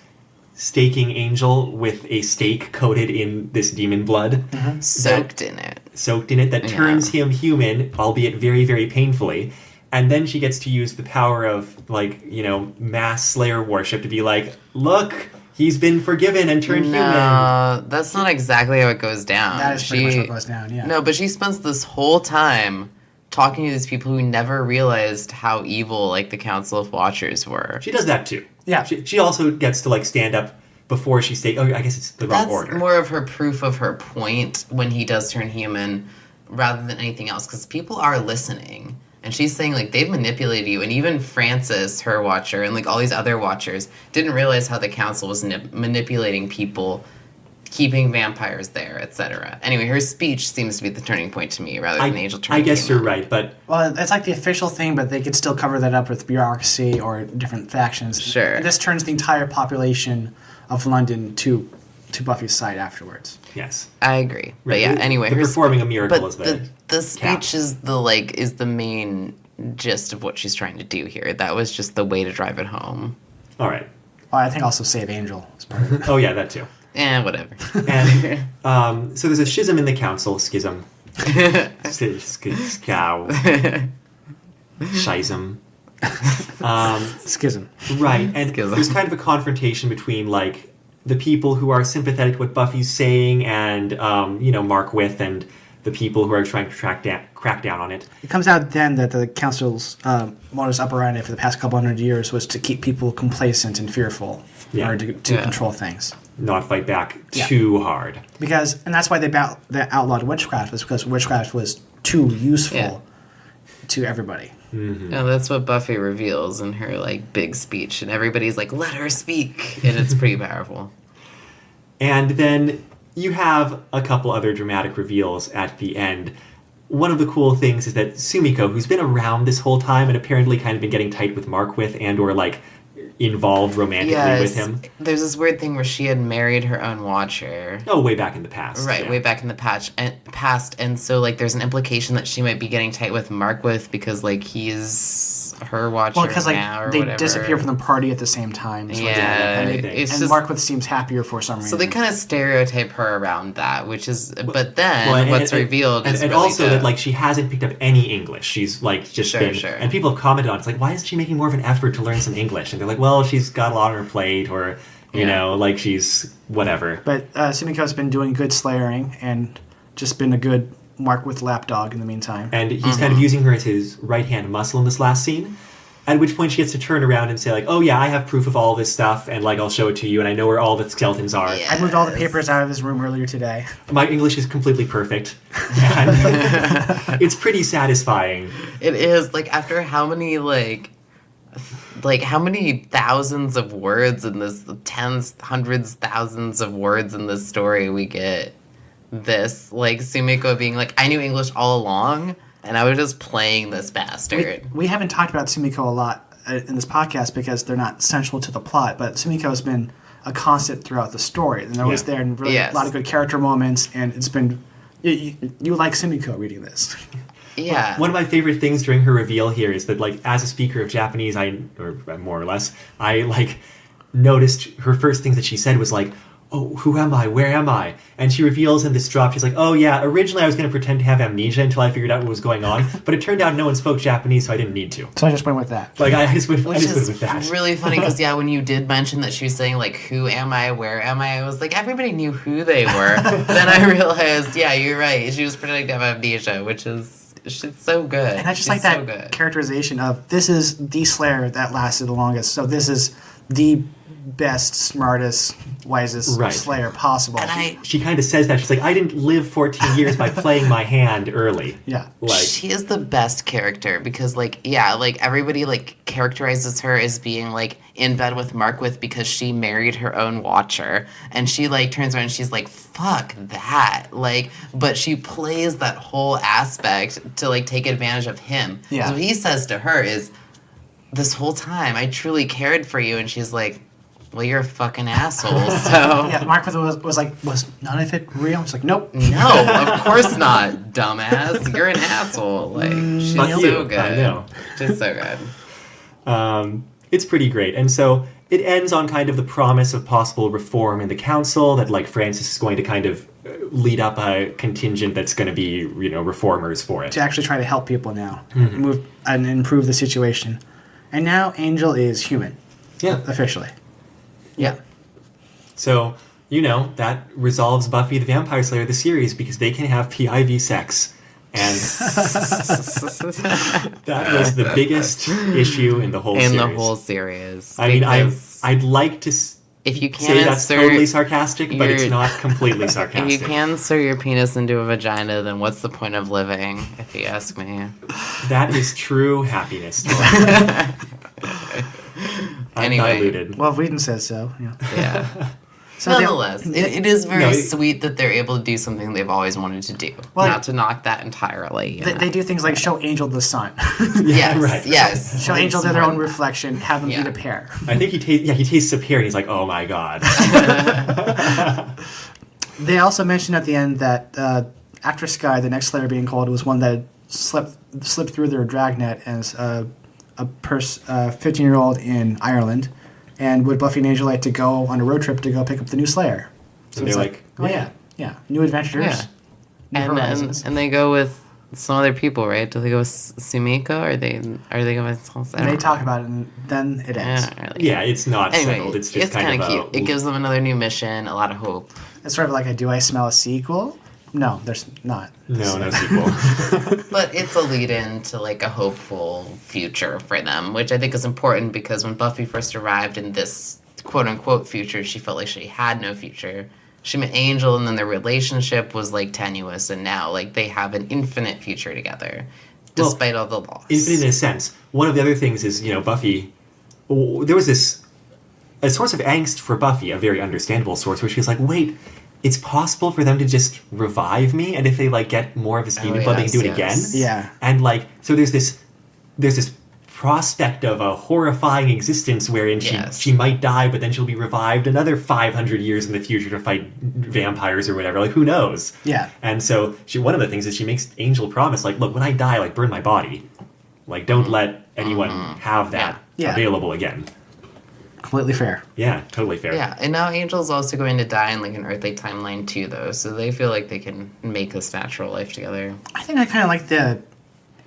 staking Angel with a stake coated in this demon blood. Soaked in it. That turns him human, albeit very, very painfully. And then she gets to use the power of, like, you know, mass Slayer worship to be like, look, he's been forgiven and turned human. No, that's not exactly how it goes down. That is pretty much how it goes down, yeah. No, but she spends this whole time talking to these people who never realized how evil, like, the Council of Watchers were. She does that, too. Yeah. She also gets to, like, stand up before she stays. Oh, I guess it's the wrong order. That's more of her proof of her point when he does turn human rather than anything else, because people are listening. And she's saying, like, they've manipulated you. And even Francis, her watcher, and, like, all these other watchers didn't realize how the council was manipulating people, keeping vampires there, etc. Anyway, her speech seems to be the turning point to me, rather than Angel turning human. I guess you're right, but... Well, it's like the official thing, but they could still cover that up with bureaucracy or different factions. Sure. And this turns the entire population of London to Buffy's side afterwards. Yes. I agree. Right. But yeah, anyway. They're performing a miracle as the speech is the main gist of what she's trying to do here. That was just the way to drive it home. All right. Well, I think also Save Angel is part of it. Oh, yeah, that too. Whatever. And so there's a schism in the council. Schism. Scow. Schism. Schism. Right. And there's kind of a confrontation between, like, the people who are sympathetic to what Buffy's saying and, Mark With and the people who are trying to crack down on it. It comes out then that the council's modus operandi for the past couple hundred years was to keep people complacent and fearful in order to control things. Not fight back too hard. And that's why they outlawed witchcraft, was because witchcraft was too useful to everybody. Mm-hmm. No, that's what Buffy reveals in her, like, big speech. And everybody's like, let her speak. And it's pretty powerful. And then you have a couple other dramatic reveals at the end. One of the cool things is that Sumiko, who's been around this whole time and apparently kind of been getting tight with Markwith and or, like, involved romantically with him. There's this weird thing where she had married her own watcher. Oh, way back in the past. Right, yeah. way back in the past. And so, like, there's an implication that she might be getting tight with Markwith because, like, he's her watcher Well, because like now or they whatever. disappear from the party at the same time. is what they Yeah, do. it's and just... Markwith seems happier for some reason. So they kind of stereotype her around that, which is... But then what's revealed is and really also dope. that, like, she hasn't picked up any English. She's, like, just been... Sure. And people have commented on it. It's like, why isn't she making more of an effort to learn some English? And they're like, well, she's got a lot on her plate, or, you know, like, she's whatever. But Sumiko's been doing good slayering and just been a good Markwith lapdog in the meantime. And he's kind of using her as his right-hand muscle in this last scene. At which point she gets to turn around and say, like, oh, yeah, I have proof of all this stuff, and, like, I'll show it to you, and I know where all the skeletons are. Yeah. I moved all the papers out of his room earlier today. My English is completely perfect. And it's pretty satisfying. It is, like, after how many, like how many thousands of words in this, tens, hundreds, thousands of words in this story we get this, like, Sumiko being like, I knew English all along, and I was just playing this bastard. We haven't talked about Sumiko a lot in this podcast because they're not central to the plot, but Sumiko has been a constant throughout the story. And they're always there and really a lot of good character moments, and it's been... You like Sumiko reading this. Yeah. One of my favorite things during her reveal here is that, like, as a speaker of Japanese, or more or less, I, like, noticed her first things that she said was, like, oh, who am I? Where am I? And she reveals in this drop, she's like, oh, yeah, originally I was going to pretend to have amnesia until I figured out what was going on, but it turned out no one spoke Japanese, so I didn't need to. So I just went with that. Like, I just went with that. Which is really funny, because, yeah, when you did mention that she was saying, like, who am I, where am I was like, everybody knew who they were. Then I realized, yeah, you're right, she was pretending to have amnesia, which is... She's so good. And I just like that characterization of, this is the Slayer that lasted the longest, so this is the best, smartest, wisest Slayer possible. And she kind of says that. She's like, I didn't live 14 years by playing my hand early. Yeah. Like, she is the best character because, like, yeah, like, everybody, like, characterizes her as being, like, in bed with Markwith because she married her own watcher. And she, like, turns around and she's like, fuck that. Like, but she plays that whole aspect to, like, take advantage of him. Yeah. So what he says to her is, this whole time, I truly cared for you. And she's like, well, you're a fucking asshole, so... Yeah, Markwith was like, was none of it real? She's like, nope. No, of course not, dumbass. You're an asshole. Like, she's so good. I know. She's so good. It's pretty great. And so it ends on kind of the promise of possible reform in the council, that, like, Francis is going to kind of lead up a contingent that's going to be, you know, reformers for it. To actually try to help people now, move and improve the situation. And now Angel is human. Yeah. Officially. Yeah. So, you know, that resolves Buffy the Vampire Slayer, the series, because they can have PIV sex. And that was the biggest issue in the whole series. In the whole series. I mean, I'd like to if you can say that's totally sarcastic, but it's not completely sarcastic. If you can insert your penis into a vagina, then what's the point of living, if you ask me? That is true happiness. Anyway. Undiluted. Well, Whedon says so. Yeah. So nonetheless, it is very sweet that they're able to do something they've always wanted to do. Well, not to knock that entirely. They do things like show Angel the sun. Yes. Show Angel their own reflection, have them eat a pear. I think he tastes a pear and he's like, oh my god. They also mentioned at the end that after Sky, the next Slayer being called was one that slipped through their dragnet as a 15-year-old in Ireland. And would Buffy and Angel like to go on a road trip to go pick up the new Slayer? So they're like, new adventures. Yeah. And they go with some other people, right? Do they go with Sumiko, or are they go with? They talk about it, and then it ends. Yeah, it's not anyway, settled. It's just kind of cute. It gives them another new mission, a lot of hope. It's sort of like a "Do I smell a sequel?" No, there's not. No sequel. But it's a lead-in to, like, a hopeful future for them, which I think is important because when Buffy first arrived in this quote-unquote future, she felt like she had no future. She met Angel, and then their relationship was, like, tenuous, and now, like, they have an infinite future together, despite all the loss. Infinite in a sense. One of the other things is, you know, Buffy... There was a source of angst for Buffy, a very understandable source, where she was like, wait... It's possible for them to just revive me, and if they, like, get more of this demon blood, they can do it again. Yeah. And, like, so there's this prospect of a horrifying existence wherein Yes. she might die, but then she'll be revived another 500 years in the future to fight vampires or whatever. Like, who knows? Yeah. And so one of the things is she makes Angel promise, like, look, when I die, like, burn my body. Like, don't let anyone have that Yeah. available again. Completely fair. Yeah, totally fair. Yeah, and now Angel's also going to die in like an earthly timeline too, though. So they feel like they can make this natural life together. I think I kind of like the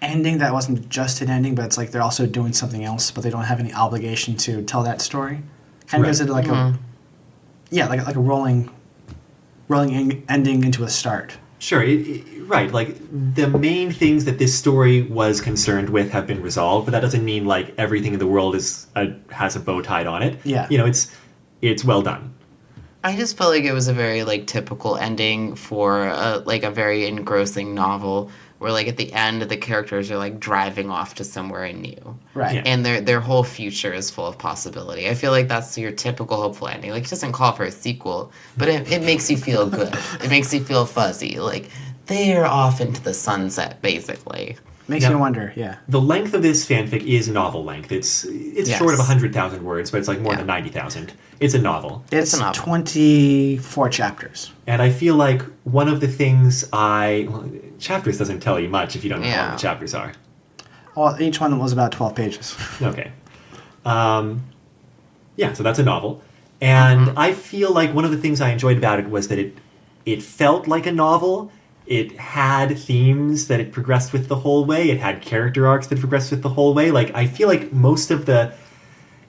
ending that wasn't just an ending, but it's like they're also doing something else, but they don't have any obligation to tell that story. Kind of gives it like a like a rolling ending into a start. Sure, right. Like, the main things that this story was concerned with have been resolved, but that doesn't mean, like, everything in the world has a bow tied on it. Yeah. You know, it's well done. I just felt like it was a very like typical ending for a very engrossing novel, where like at the end the characters are like driving off to somewhere new. Right. Yeah. And their whole future is full of possibility. I feel like that's your typical hopeful ending. Like, it doesn't call for a sequel, but it makes you feel good. It makes you feel fuzzy. Like, they're off into the sunset, basically. Makes Yeah. you wonder, yeah. The length of this fanfic is novel length. It's Yes. short of 100,000 words, but it's like more Yeah. than 90,000. It's a novel. It's a novel. 24 chapters. And I feel like one of the things chapters doesn't tell you much if you don't know how long Yeah. the chapters are. Well, each one was about 12 pages. Okay. Yeah, so that's a novel. And I feel like one of the things I enjoyed about it was that it felt like a novel. It had themes that it progressed with the whole way. It had character arcs that progressed with the whole way. Like, I feel like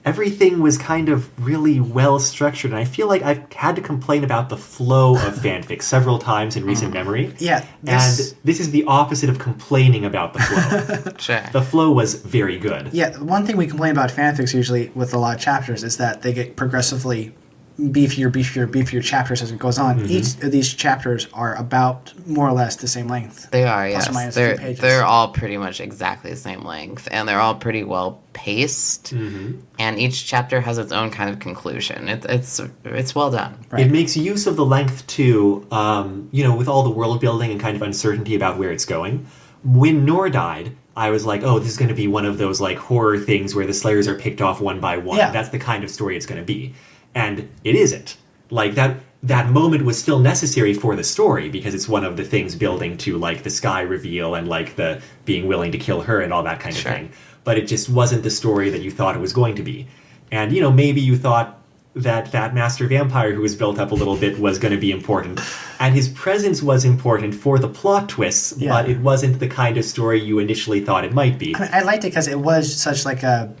everything was kind of really well structured. And I feel like I've had to complain about the flow of fanfic several times in recent memory. Yeah, And this is the opposite of complaining about the flow. Sure. The flow was very good. Yeah, one thing we complain about fanfics usually with a lot of chapters is that they get progressively beefier chapters as it goes on. Mm-hmm. Each of these chapters are about more or less the same length. They are, Plus yes. or minus a few pages. They're all pretty much exactly the same length, and they're all pretty well paced. Mm-hmm. And each chapter has its own kind of conclusion. It's well done. Right. It makes use of the length too, with all the world building and kind of uncertainty about where it's going. When Noor died, I was like, oh, this is going to be one of those like horror things where the Slayers are picked off one by one. Yeah. That's the kind of story it's going to be. And it isn't. Like, that moment was still necessary for the story because it's one of the things building to like the Sky reveal and like the being willing to kill her and all that kind of Sure. thing. But it just wasn't the story that you thought it was going to be. And, maybe you thought that master vampire who was built up a little bit was going to be important. And his presence was important for the plot twists, Yeah. but it wasn't the kind of story you initially thought it might be. I mean, I liked it because it was such like a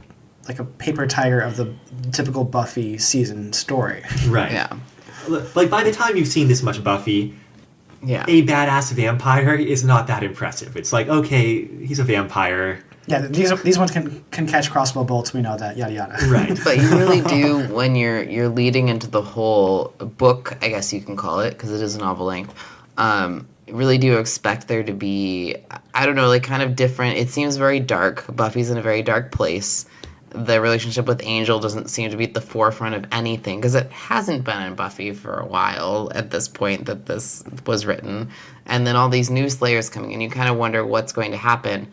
paper tiger of the typical Buffy season story. Right. Yeah. Like, by the time you've seen this much Buffy, Yeah. a badass vampire is not that impressive. It's like, okay, he's a vampire. Yeah, these ones can catch crossbow bolts. We know that. Yada yada. Right. But you really do, when you're leading into the whole book, I guess you can call it, because it is a novel length, really do expect there to be, I don't know, like kind of different. It seems very dark. Buffy's in a very dark place. The relationship with Angel doesn't seem to be at the forefront of anything, because it hasn't been in Buffy for a while at this point that this was written. And then all these new Slayers coming in, you kind of wonder what's going to happen.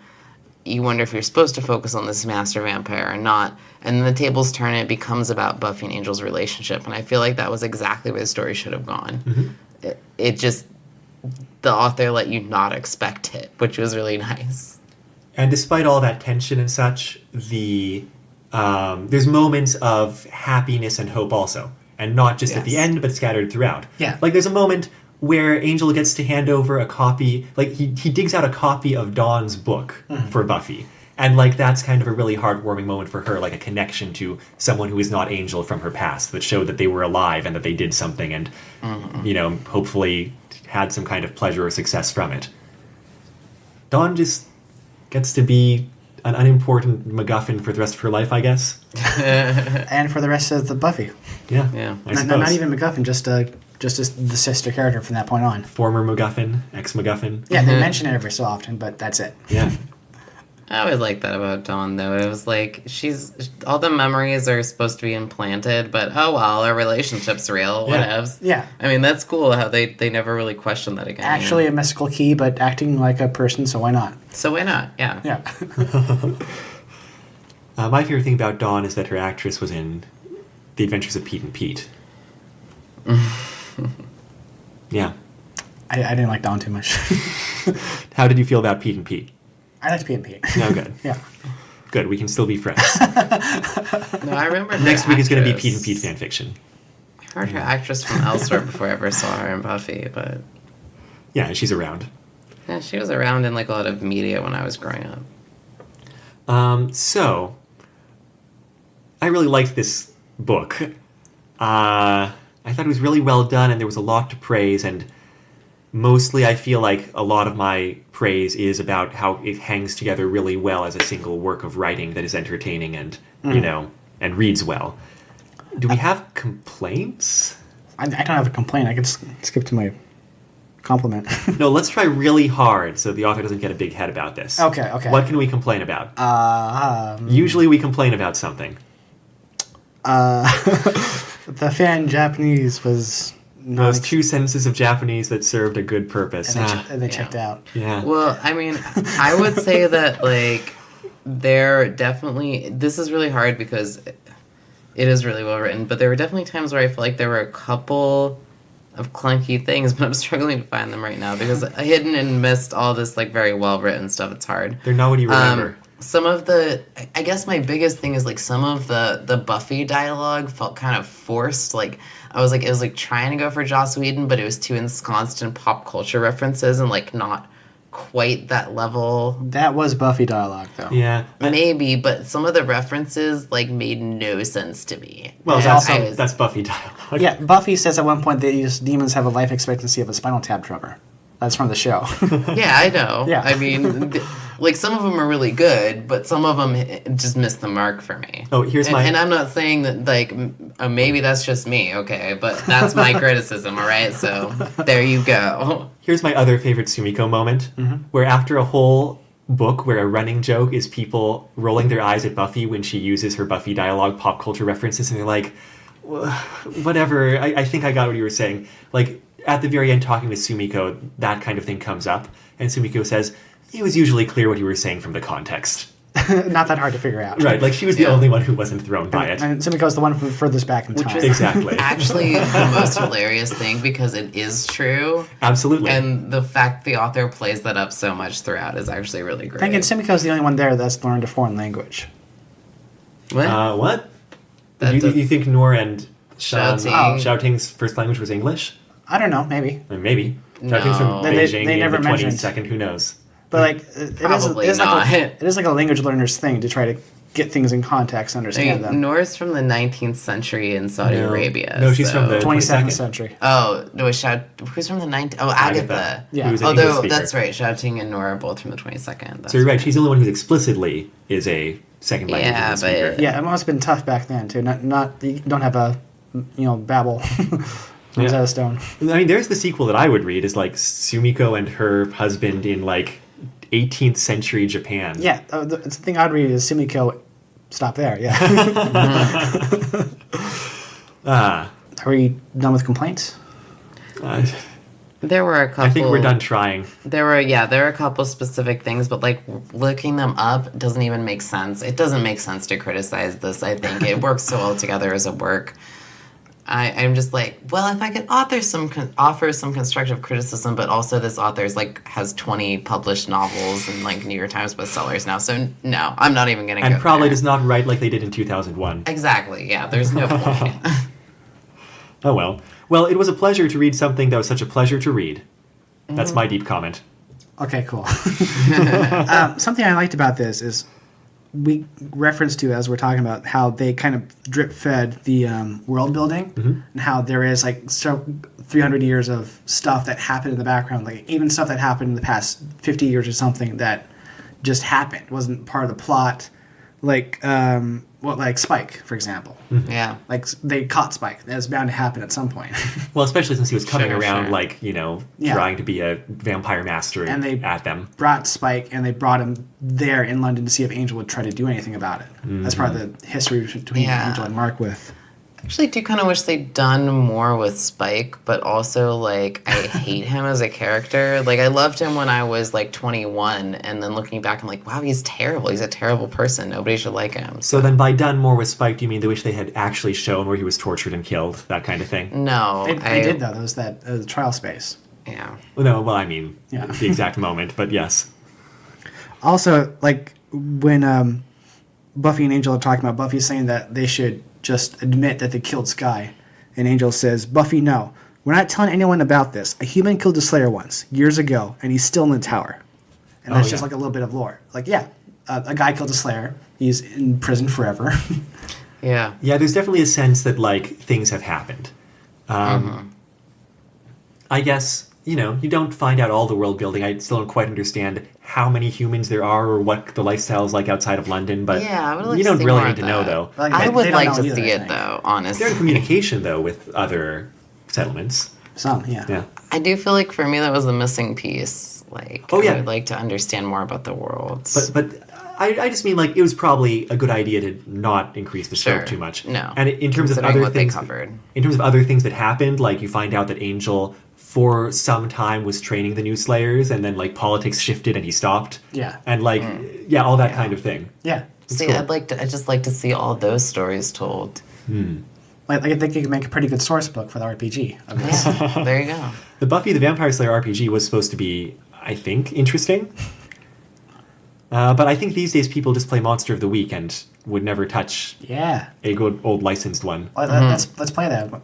You wonder if you're supposed to focus on this master vampire or not. And then the tables turn and it becomes about Buffy and Angel's relationship. And I feel like that was exactly where the story should have gone. It just, the author let you not expect it, which was really nice. And despite all that tension and such, there's moments of happiness and hope also. And not just at the Yes. end, but scattered throughout. Yeah. Like, there's a moment where Angel gets to hand over a copy, like, he digs out a copy of Dawn's book for Buffy. And, like, that's kind of a really heartwarming moment for her, like a connection to someone who is not Angel from her past, that showed that they were alive and that they did something and, hopefully had some kind of pleasure or success from it. Dawn just gets to be an unimportant MacGuffin for the rest of her life, I guess. And for the rest of the Buffy, Yeah, Yeah. I not, suppose. not even MacGuffin, just as the sister character from that point on. Former MacGuffin, ex-MacGuffin. Yeah, they mention it every so often, but that's it. Yeah. I always liked that about Dawn, though. It was like, all the memories are supposed to be implanted, but oh well, our relationship's real, Yeah. whatevs. Yeah. I mean, that's cool how they never really question that again. Actually a mystical key, but acting like a person, so why not? So why not? Yeah. Yeah. My favorite thing about Dawn is that her actress was in The Adventures of Pete and Pete. Yeah. I didn't like Dawn too much. How did you feel about Pete and Pete? I liked Pete and Pete. No, good. Yeah. Good, we can still be friends. No, I remember her Next week is going to be actress. Pete and Pete fanfiction. I heard her actress from elsewhere before I ever saw her in Buffy, but Yeah, she's around. yeah, she was around in like a lot of media when I was growing up. So, I really liked this book. I thought it was really well done, and there was a lot to praise, and mostly I feel like a lot of my praise is about how it hangs together really well as a single work of writing that is entertaining and, and reads well. Do we have complaints? I don't have a complaint. I can skip to my compliment. No, let's try really hard so the author doesn't get a big head about this. Okay. What can we complain about? Usually we complain about something. The fan Japanese was not Those 2 sentences of Japanese that served a good purpose. and they checked out. Yeah. Well, I mean, I would say that, like, they're definitely... This is really hard because it is really well written, but there were definitely times where I feel like there were a couple of clunky things, but I'm struggling to find them right now because I hidden and missed all this, like, very well-written stuff. It's hard. They're not what you remember. Some of the... I guess my biggest thing is, like, some of the Buffy dialogue felt kind of forced. Like, I was like... It was, like, trying to go for Joss Whedon, but it was too ensconced in pop culture references and, like, not quite that level. That was Buffy dialogue, though. Yeah. Maybe, but some of the references, like, made no sense to me. Well, And that's Buffy dialogue. Yeah, Buffy says at one point that demons have a life expectancy of a Spinal Tap drummer. That's from the show. Yeah, I know. Yeah. I mean, like, some of them are really good, but some of them just miss the mark for me. Oh, here's and, my... And I'm not saying that, like, maybe that's just me, okay? But that's my criticism, all right? So, there you go. Here's my other favorite Sumiko moment, where after a whole book where a running joke is people rolling their eyes at Buffy when she uses her Buffy dialogue pop culture references, and they're like, whatever, I think I got what you were saying. Like, at the very end, talking with Sumiko, that kind of thing comes up, and Sumiko says, it was usually clear what you were saying from the context. Not that hard to figure out. Right, like she was the only one who wasn't thrown by it. And Sumiko's the one from furthest back in time. is Exactly. Actually, the most hilarious thing, because it is true. Absolutely. And the fact the author plays that up so much throughout is actually really great. Thinking Sumiko's the only one there that's learned a foreign language. What? What? That You, does- you think Noor and Xiaoting. first language was English? I don't know, maybe. Or maybe. No. Xiaoting's from They Beijing never in the mentioned. 22nd, who knows? But like, it Probably is not. like it is like a language learner's thing to try to get things in context, and understand them. Noor's from the 19th century in Saudi Arabia. No, she's from the 22nd 22nd century. Oh, no, who's from the 19th? Oh, Agatha. Yeah. Who's an English Although, speaker. that's right, Xiaoting and Noor are both from the 22nd. That's So you're right, she's the only one who's explicitly is a second language Yeah, speaker. but- Yeah, it must have been tough back then too. Not you don't have a Babel. Rosetta Stone. I mean, there's the sequel that I would read is like Sumiko and her husband in like 18th century Japan. Yeah, the thing I'd read is Sumiko. Stop there. Yeah. Are we done with complaints? There were a couple. I think we're done trying. There were a couple specific things, but like looking them up doesn't even make sense. It doesn't make sense to criticize this. I think it works so well together as a work. I'm just like, well, if I could offer some constructive criticism, but also this author's like has 20 published novels and like New York Times bestsellers now, so no, I'm not even gonna. And go probably there. does not write like they did in 2001. Exactly. Yeah. There's no point. Oh well. Well, it was a pleasure to read something that was such a pleasure to read. That's my deep comment. Okay, cool. Something I liked about this is we referenced to, as we're talking about, how they kind of drip fed the world building, and how there is like 300 years of stuff that happened in the background, like even stuff that happened in the past 50 years or something that just happened, wasn't part of the plot, like like Spike, for example. Yeah. Like they caught Spike. That was bound to happen at some point. Well, especially since he was coming Sure, around sure. like, Yeah. trying to be a vampire master And they at them. brought Spike, and they brought him there in London to see if Angel would try to do anything about it. That's part of the history between Yeah. Angel and Mark with. Actually, do kind of wish they'd done more with Spike, but also, like, I hate him as a character. Like, I loved him when I was, like, 21, and then looking back, I'm like, wow, he's terrible. He's a terrible person. Nobody should like him. So then by done more with Spike, do you mean they wish they had actually shown where he was tortured and killed, that kind of thing? No. They did, though. There was that trial space. Yeah. Well, I mean, Yeah. the exact moment, but yes. Also, like, when Buffy and Angel are talking about, Buffy's saying that they should just admit that they killed Skye. And Angel says, Buffy, no. We're not telling anyone about this. A human killed the Slayer once, years ago, and he's still in the tower. And that's just like a little bit of lore. Like, yeah, a guy killed a Slayer. He's in prison forever. Yeah. Yeah, there's definitely a sense that, like, things have happened. I guess, you don't find out all the world building. I still don't quite understand how many humans there are or what the lifestyle is like outside of London, but Yeah, I would like you to don't see really more need of to know, that. though. Like, I they would don't like know to either, see I it, think. though, honestly. They're in communication, though, with other settlements. Some, yeah. Yeah. I do feel like for me that was a missing piece. Like, Oh, yeah. I would like to understand more about the worlds. But I just mean, like, it was probably a good idea to not increase the scope Sure. too much. No. And in terms of Considering other what they things, covered. in terms of other things that happened, like you find out that Angel for some time was training the new Slayers, and then like politics shifted and he stopped. Yeah. And like, yeah, all that kind of thing. Yeah. See, cool. I'd just like to see all those stories told. Like, I think you can make a pretty good source book for the RPG of this. Yeah, there you go. The Buffy the Vampire Slayer RPG was supposed to be, I think, interesting. But I think these days people just play Monster of the Week and would never touch Yeah. a good old licensed one. Let's play that.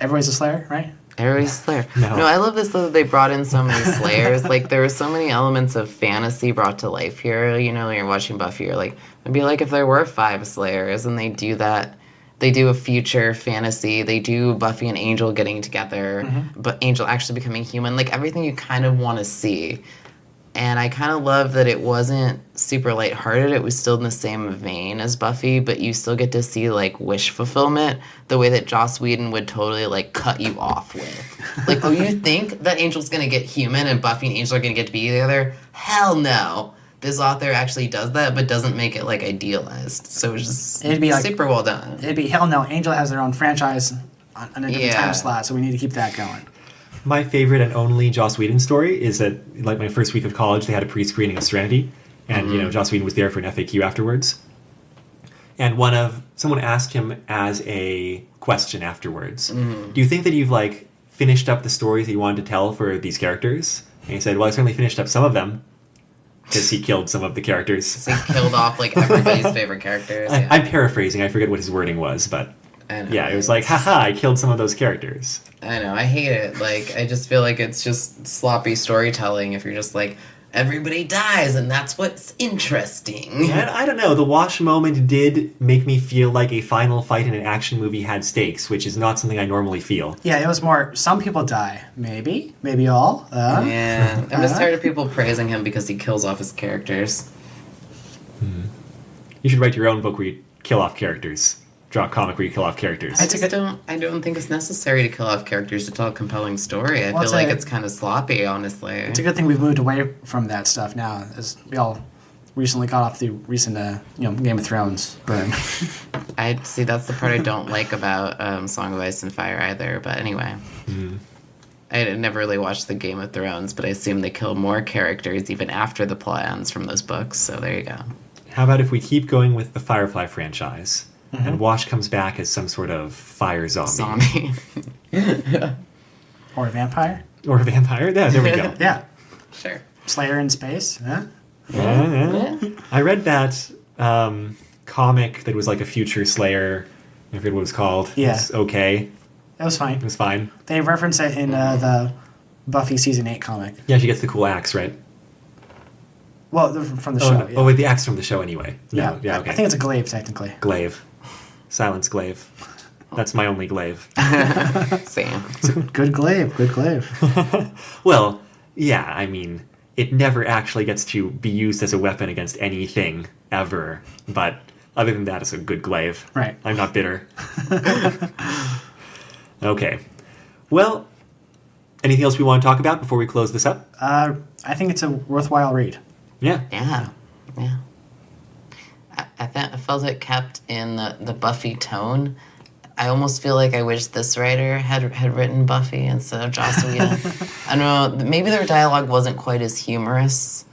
Everybody's a Slayer, right? Everybody's Slayer. No. No, I love this though that they brought in so many Slayers. Like there were so many elements of fantasy brought to life here. When you're watching Buffy, you're like, it'd be like if there were 5 Slayers, and they do that. They do a future fantasy. They do Buffy and Angel getting together, but Angel actually becoming human. Like everything you kind of want to see. And I kind of love that it wasn't super lighthearted. It was still in the same vein as Buffy, but you still get to see, like, wish fulfillment the way that Joss Whedon would totally, like, cut you off with. Like, oh, you think that Angel's going to get human and Buffy and Angel are going to get to be together? Hell no. This author actually does that, but doesn't make it, like, idealized. So it's just It'd be like- super well done. It'd be, hell no, Angel has their own franchise on a different Yeah. time slot, so we need to keep that going. My favorite and only Joss Whedon story is that, like, my first week of college, they had a pre-screening of Serenity, and, Joss Whedon was there for an FAQ afterwards. And someone asked him as a question afterwards, do you think that you've, like, finished up the stories that you wanted to tell for these characters? And he said, well, I certainly finished up some of them, because he killed some of the characters. So he killed off, like, everybody's favorite characters. Yeah. I'm paraphrasing, I forget what his wording was, but I know. yeah, it was like, haha, I killed some of those characters. I know, I hate it. Like, I just feel like it's just sloppy storytelling if you're just like, everybody dies and that's what's interesting. And I don't know, the wash moment did make me feel like a final fight in an action movie had stakes, which is not something I normally feel. Yeah, it was more, some people die. Maybe all. Yeah, I'm just tired of people praising him because he kills off his characters. You should write your own book where you kill off characters. Draw a comic where you kill off characters. I don't think it's necessary to kill off characters to tell a compelling story. I Well, feel like it's kind of sloppy, honestly. It's a good thing we've moved away from that stuff now, as we all recently got off the recent, Game of Thrones burn. I see that's the part I don't like about Song of Ice and Fire either. But anyway, I never really watched the Game of Thrones, but I assume they kill more characters even after the plot ends from those books. So there you go. How about if we keep going with the Firefly franchise, and Wash comes back as some sort of fire zombie. Or a vampire. Or a vampire? Yeah, there we go. Yeah. Sure. Slayer in space. Huh? Yeah. I read that comic that was like a future Slayer. I forget what it was called. Yeah. It's okay. It was fine. It was fine. They reference it in the Buffy Season 8 comic. Yeah, she gets the cool axe, right? Well, from the Oh, show. no. Yeah. Oh, wait, the axe from the show anyway. No, yeah, okay. I think it's a glaive, technically. Glaive. Silence glaive. That's my only glaive. Same. Good glaive. Good glaive. Well, yeah, I mean, it never actually gets to be used as a weapon against anything, ever. But other than that, it's a good glaive. Right. I'm not bitter. Okay. Well, anything else we want to talk about before we close this up? I think it's a worthwhile read. Yeah. Yeah. I felt it kept in the Buffy tone, I almost feel like I wish this writer had written Buffy instead of Joss Whedon. I don't know. Maybe their dialogue wasn't quite as humorous,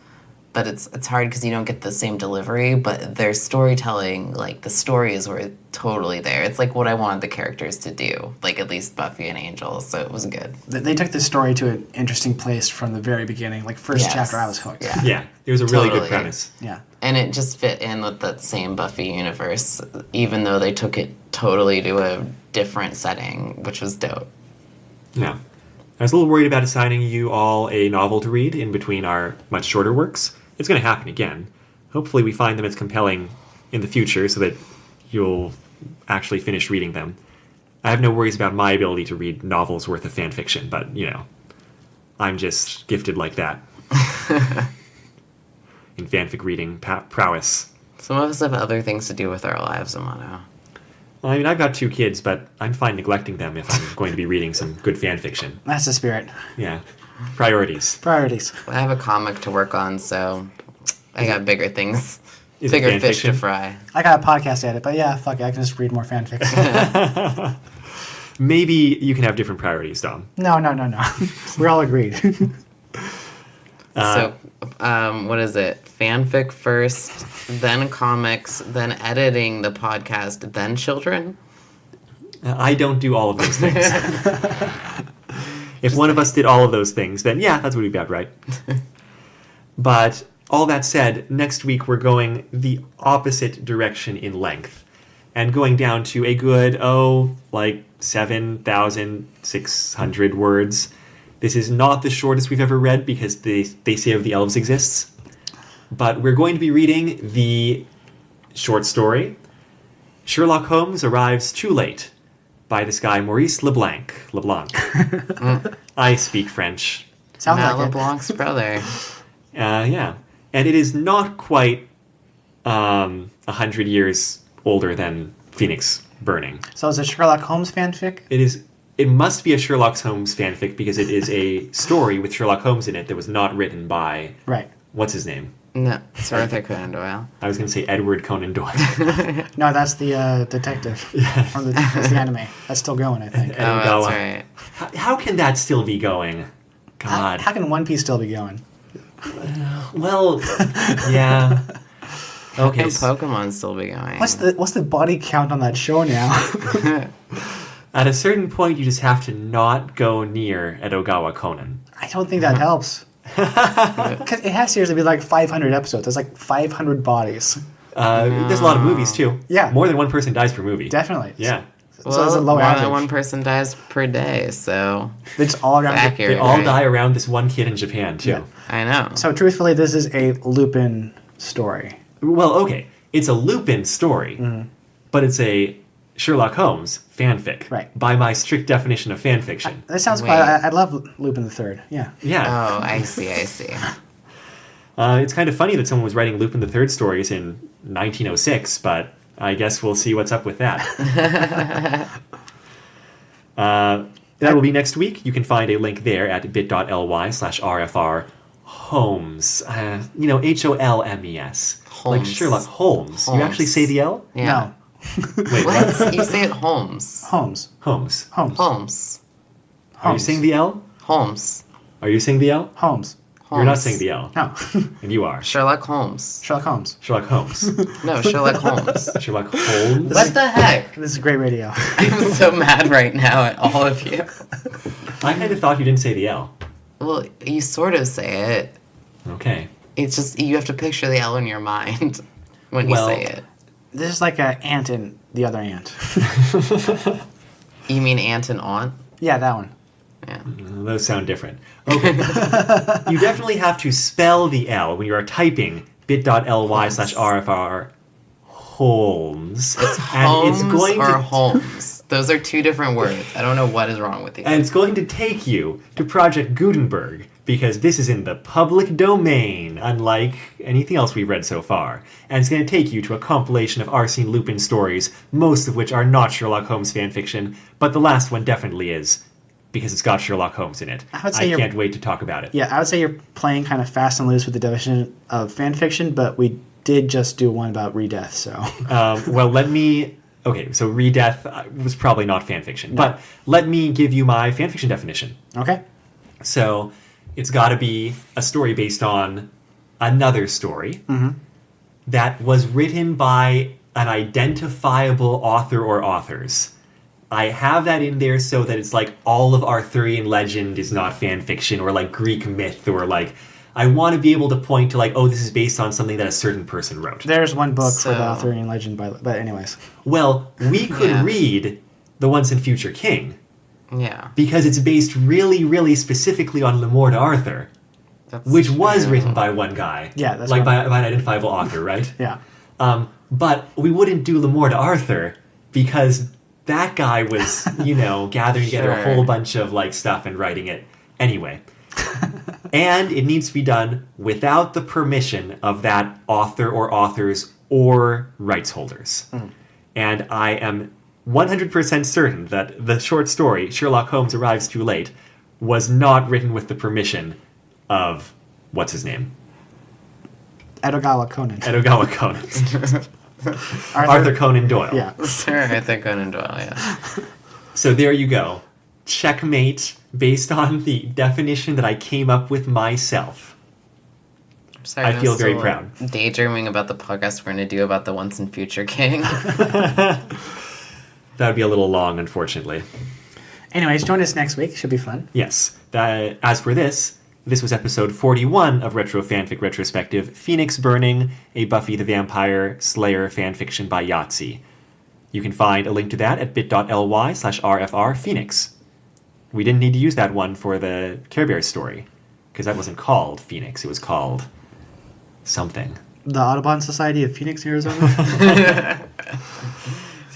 but it's hard because you don't get the same delivery. But their storytelling, like the stories were totally there. It's like what I wanted the characters to do, like at least Buffy and Angel. So it was good. They took the story to an interesting place from the very beginning. Like first chapter, I was hooked. Yeah. Yeah, it was a really Totally. good premise. Yeah. And it just fit in with that same Buffy universe, even though they took it totally to a different setting, which was dope. Yeah. I was a little worried about assigning you all a novel to read in between our much shorter works. It's going to happen again. Hopefully we find them as compelling in the future so that you'll actually finish reading them. I have no worries about my ability to read novels worth of fan fiction, but, you know, I'm just gifted like that. In fanfic reading prowess. Some of us have other things to do with our lives, Amano. Well, I mean, I've got 2 kids, but I'm fine neglecting them if I'm going to be reading some good fan fiction. That's the spirit. Yeah. Priorities. Priorities. I have a comic to work on, so I got bigger things. Is it Bigger fan fish fiction? to fry. I got a podcast edit, but yeah, fuck it. I can just read more fanfic. Maybe you can have different priorities, Dom. No. We're all agreed. So, what is it? Fanfic first, then comics, then editing the podcast, then children? I don't do all of those things. If one of us did all of those things, then yeah, that's what would be about right. But all that said, next week we're going the opposite direction in length and going down to a good, like 7,600 words. This is not the shortest we've ever read because They Say of the Elves exists. But we're going to be reading the short story, Sherlock Holmes Arrives Too Late, by this guy Maurice LeBlanc. I speak French. Sounds Matt like it. LeBlanc's brother. Yeah. And it is not quite 100 years older than Phoenix Burning. So is it Sherlock Holmes fanfic? It must be a Sherlock Holmes fanfic because it is a story with Sherlock Holmes in it that was not written by... Right. What's his name? No, Sir Arthur Conan Doyle. I was going to say Edward Conan Doyle. No, that's the detective from that's the anime. That's still going, I think. Oh, that's Edogawa. right. How can that still be going? God. How can One Piece still be going? Well, yeah. Okay. Can Pokemon still be going? What's the body count on that show now? At a certain point, you just have to not go near Edogawa Conan. I don't think that helps. Because it has seriously be like 500 episodes. That's like 500 bodies. There's a lot of movies, too. Yeah. More than one person dies per movie. Definitely. Yeah. Well, So it's a low more average. than one person dies per day, so They just all around. accurate. They all right? die around this one kid in Japan, too. Yeah. I know. So truthfully, this is a Lupin story. Well, okay. It's a Lupin story, but it's a Sherlock Holmes fanfic. Right. By my strict definition of fanfiction. That sounds Wait. quite. I love Lupin the Third. Yeah. Yeah. Oh, I see. It's kind of funny that someone was writing Lupin the Third stories in 1906, but I guess we'll see what's up with that. That will be next week. You can find a link there at bit.ly/RFR Holmes. Holmes. Like Holmes. Sherlock Holmes. You Holmes. actually say the L? Yeah. No. Wait, what? What? You say it Holmes. Holmes. Holmes. Holmes. Holmes. Are you saying the L? Holmes. Are you saying the L? Holmes. You're not Holmes. saying the L. No. And you are. Sherlock Holmes. Sherlock Holmes. Sherlock Holmes. No, Sherlock Holmes. Sherlock Holmes. What the heck? This is great radio. I'm so mad right now at all of you. I kind of thought you didn't say the L. Well, you sort of say it. Okay. It's just you have to picture the L in your mind when you Well- say it. This is like an ant and the other ant. You mean aunt and aunt? Yeah, that one. Yeah. Those sound different. Okay. You definitely have to spell the L when you are typing bit.ly/RFR Holmes. It's Holmes or Holmes. Those are two different words. I don't know what is wrong with you. And it's going to take you to Project Gutenberg because this is in the public domain, unlike anything else we've read so far. And it's going to take you to a compilation of Arsène Lupin stories, most of which are not Sherlock Holmes fanfiction, but the last one definitely is, because it's got Sherlock Holmes in it. I would say can't wait to talk about it. Yeah, I would say you're playing kind of fast and loose with the definition of fan fiction, but we did just do one about re-death, so. Well, let me Okay, so Re-Death was probably not fanfiction. But let me give you my fanfiction definition. Okay. So it's got to be a story based on another story that was written by an identifiable author or authors. I have that in there so that it's like all of Arthurian legend is not fan fiction, or like Greek myth, or like I want to be able to point to like, oh, this is based on something that a certain person wrote. There's one book for the Arthurian legend, but anyways. Well, we could read The Once and Future King. Yeah. Because it's based really, really specifically on L'Amour d'Arthur, which was written by one guy. Yeah, that's like by an identifiable author, right? Yeah. But we wouldn't do L'Amour d'Arthur because that guy was, gathering together a whole bunch of like stuff and writing it anyway. And it needs to be done without the permission of that author or authors or rights holders. And I am 100% certain that the short story, Sherlock Holmes Arrives Too Late, was not written with the permission of, what's his name? Edogawa Conan. Edogawa Conan. Arthur Conan Doyle. Yeah. Sure, Arthur Conan Doyle, yeah. So there you go. Checkmate based on the definition that I came up with myself. I'm sorry, I feel very still proud. Daydreaming about the podcast we're going to do about the Once and Future King. That would be a little long, unfortunately. Anyways, join us next week. Should be fun. Yes. As for this was episode 41 of Retro Fanfic Retrospective, Phoenix Burning, a Buffy the Vampire Slayer fanfiction by Yahtzee. You can find a link to that at bit.ly/rfrphoenix. We didn't need to use that one for the Care Bears story, because that wasn't called Phoenix, it was called something. The Audubon Society of Phoenix, Arizona?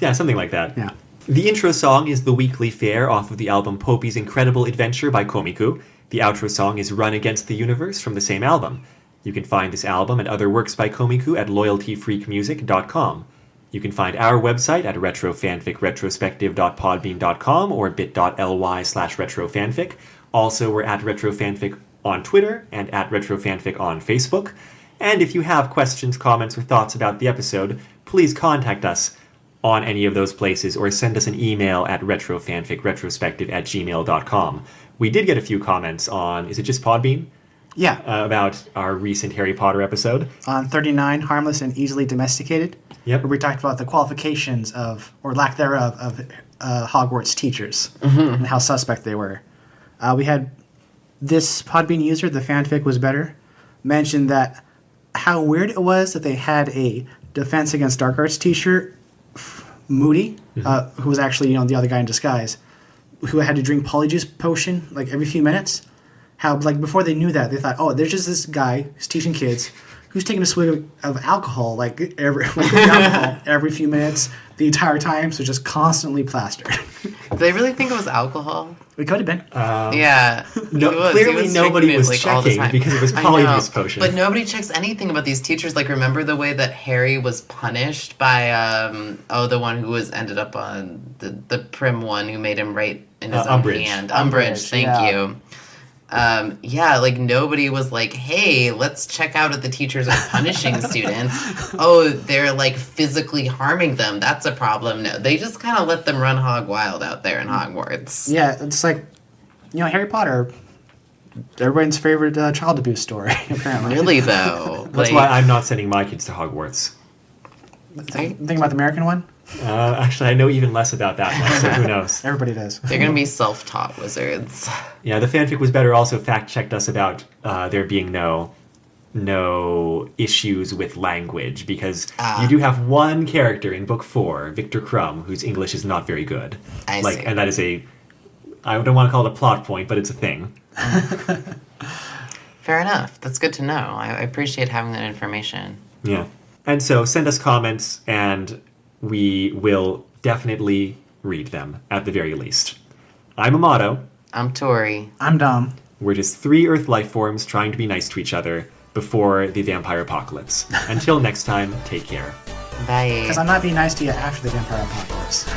Yeah, something like that. Yeah. The intro song is The Weekly Fair off of the album Popey's Incredible Adventure by Komiku. The outro song is Run Against the Universe from the same album. You can find this album and other works by Komiku at loyaltyfreakmusic.com. You can find our website at retrofanficretrospective.podbean.com or bit.ly/retrofanfic. Also, we're at retrofanfic on Twitter and at retrofanfic on Facebook. And if you have questions, comments, or thoughts about the episode, please contact us on any of those places or send us an email at retrofanficretrospective@gmail.com. We did get a few comments on, is it just Podbean? Yeah. About our recent Harry Potter episode. On 39, Harmless and Easily Domesticated. Yep. Where we talked about the qualifications of, or lack thereof, of Hogwarts teachers and how suspect they were. We had this Podbean user, the fanfic was better, mentioned that how weird it was that they had a Defense Against Dark Arts teacher, Moody, who was actually the other guy in disguise, who had to drink Polyjuice potion like every few minutes. How like before they knew that, they thought, oh, there's just this guy who's teaching kids who's taking a swig of alcohol every few minutes the entire time, so just constantly plastered. Did they really think it was alcohol? It could have been. Yeah. Clearly nobody was checking because it was Polyjuice potion. But nobody checks anything about these teachers. Like, remember the way that Harry was punished by, the one who ended up on the prim one who made him write in his own hand. Umbridge, thank you. Like nobody was like, hey, let's check out if the teachers are punishing students. Oh, they're like physically harming them. That's a problem. No, they just kind of let them run hog wild out there in Hogwarts. Yeah, it's like, Harry Potter, everyone's favorite child abuse story, apparently. Really, though. That's why I'm not sending my kids to Hogwarts. Think about the American one? Actually, I know even less about that one, so who knows? Everybody does. They're going to be self-taught wizards. Yeah, the fanfic was better also fact-checked us about there being no issues with language, because you do have one character in book 4, Victor Crumb, whose English is not very good. I see. And that is I don't want to call it a plot point, but it's a thing. Fair enough. That's good to know. I appreciate having that information. Yeah. And so send us comments, and we will definitely read them, at the very least. I'm Amato. I'm Tori. I'm Dom. We're just 3 Earth life forms trying to be nice to each other before the vampire apocalypse. Until next time, take care. Bye. Because I'm not being nice to you after the vampire apocalypse.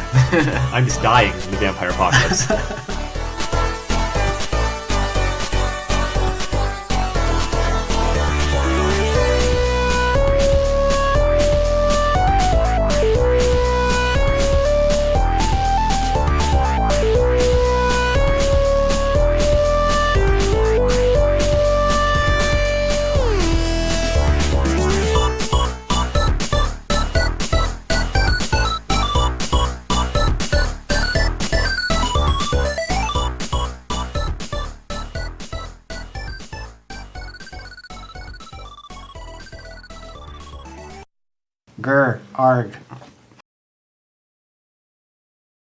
I'm just dying in the vampire apocalypse. grr, arg.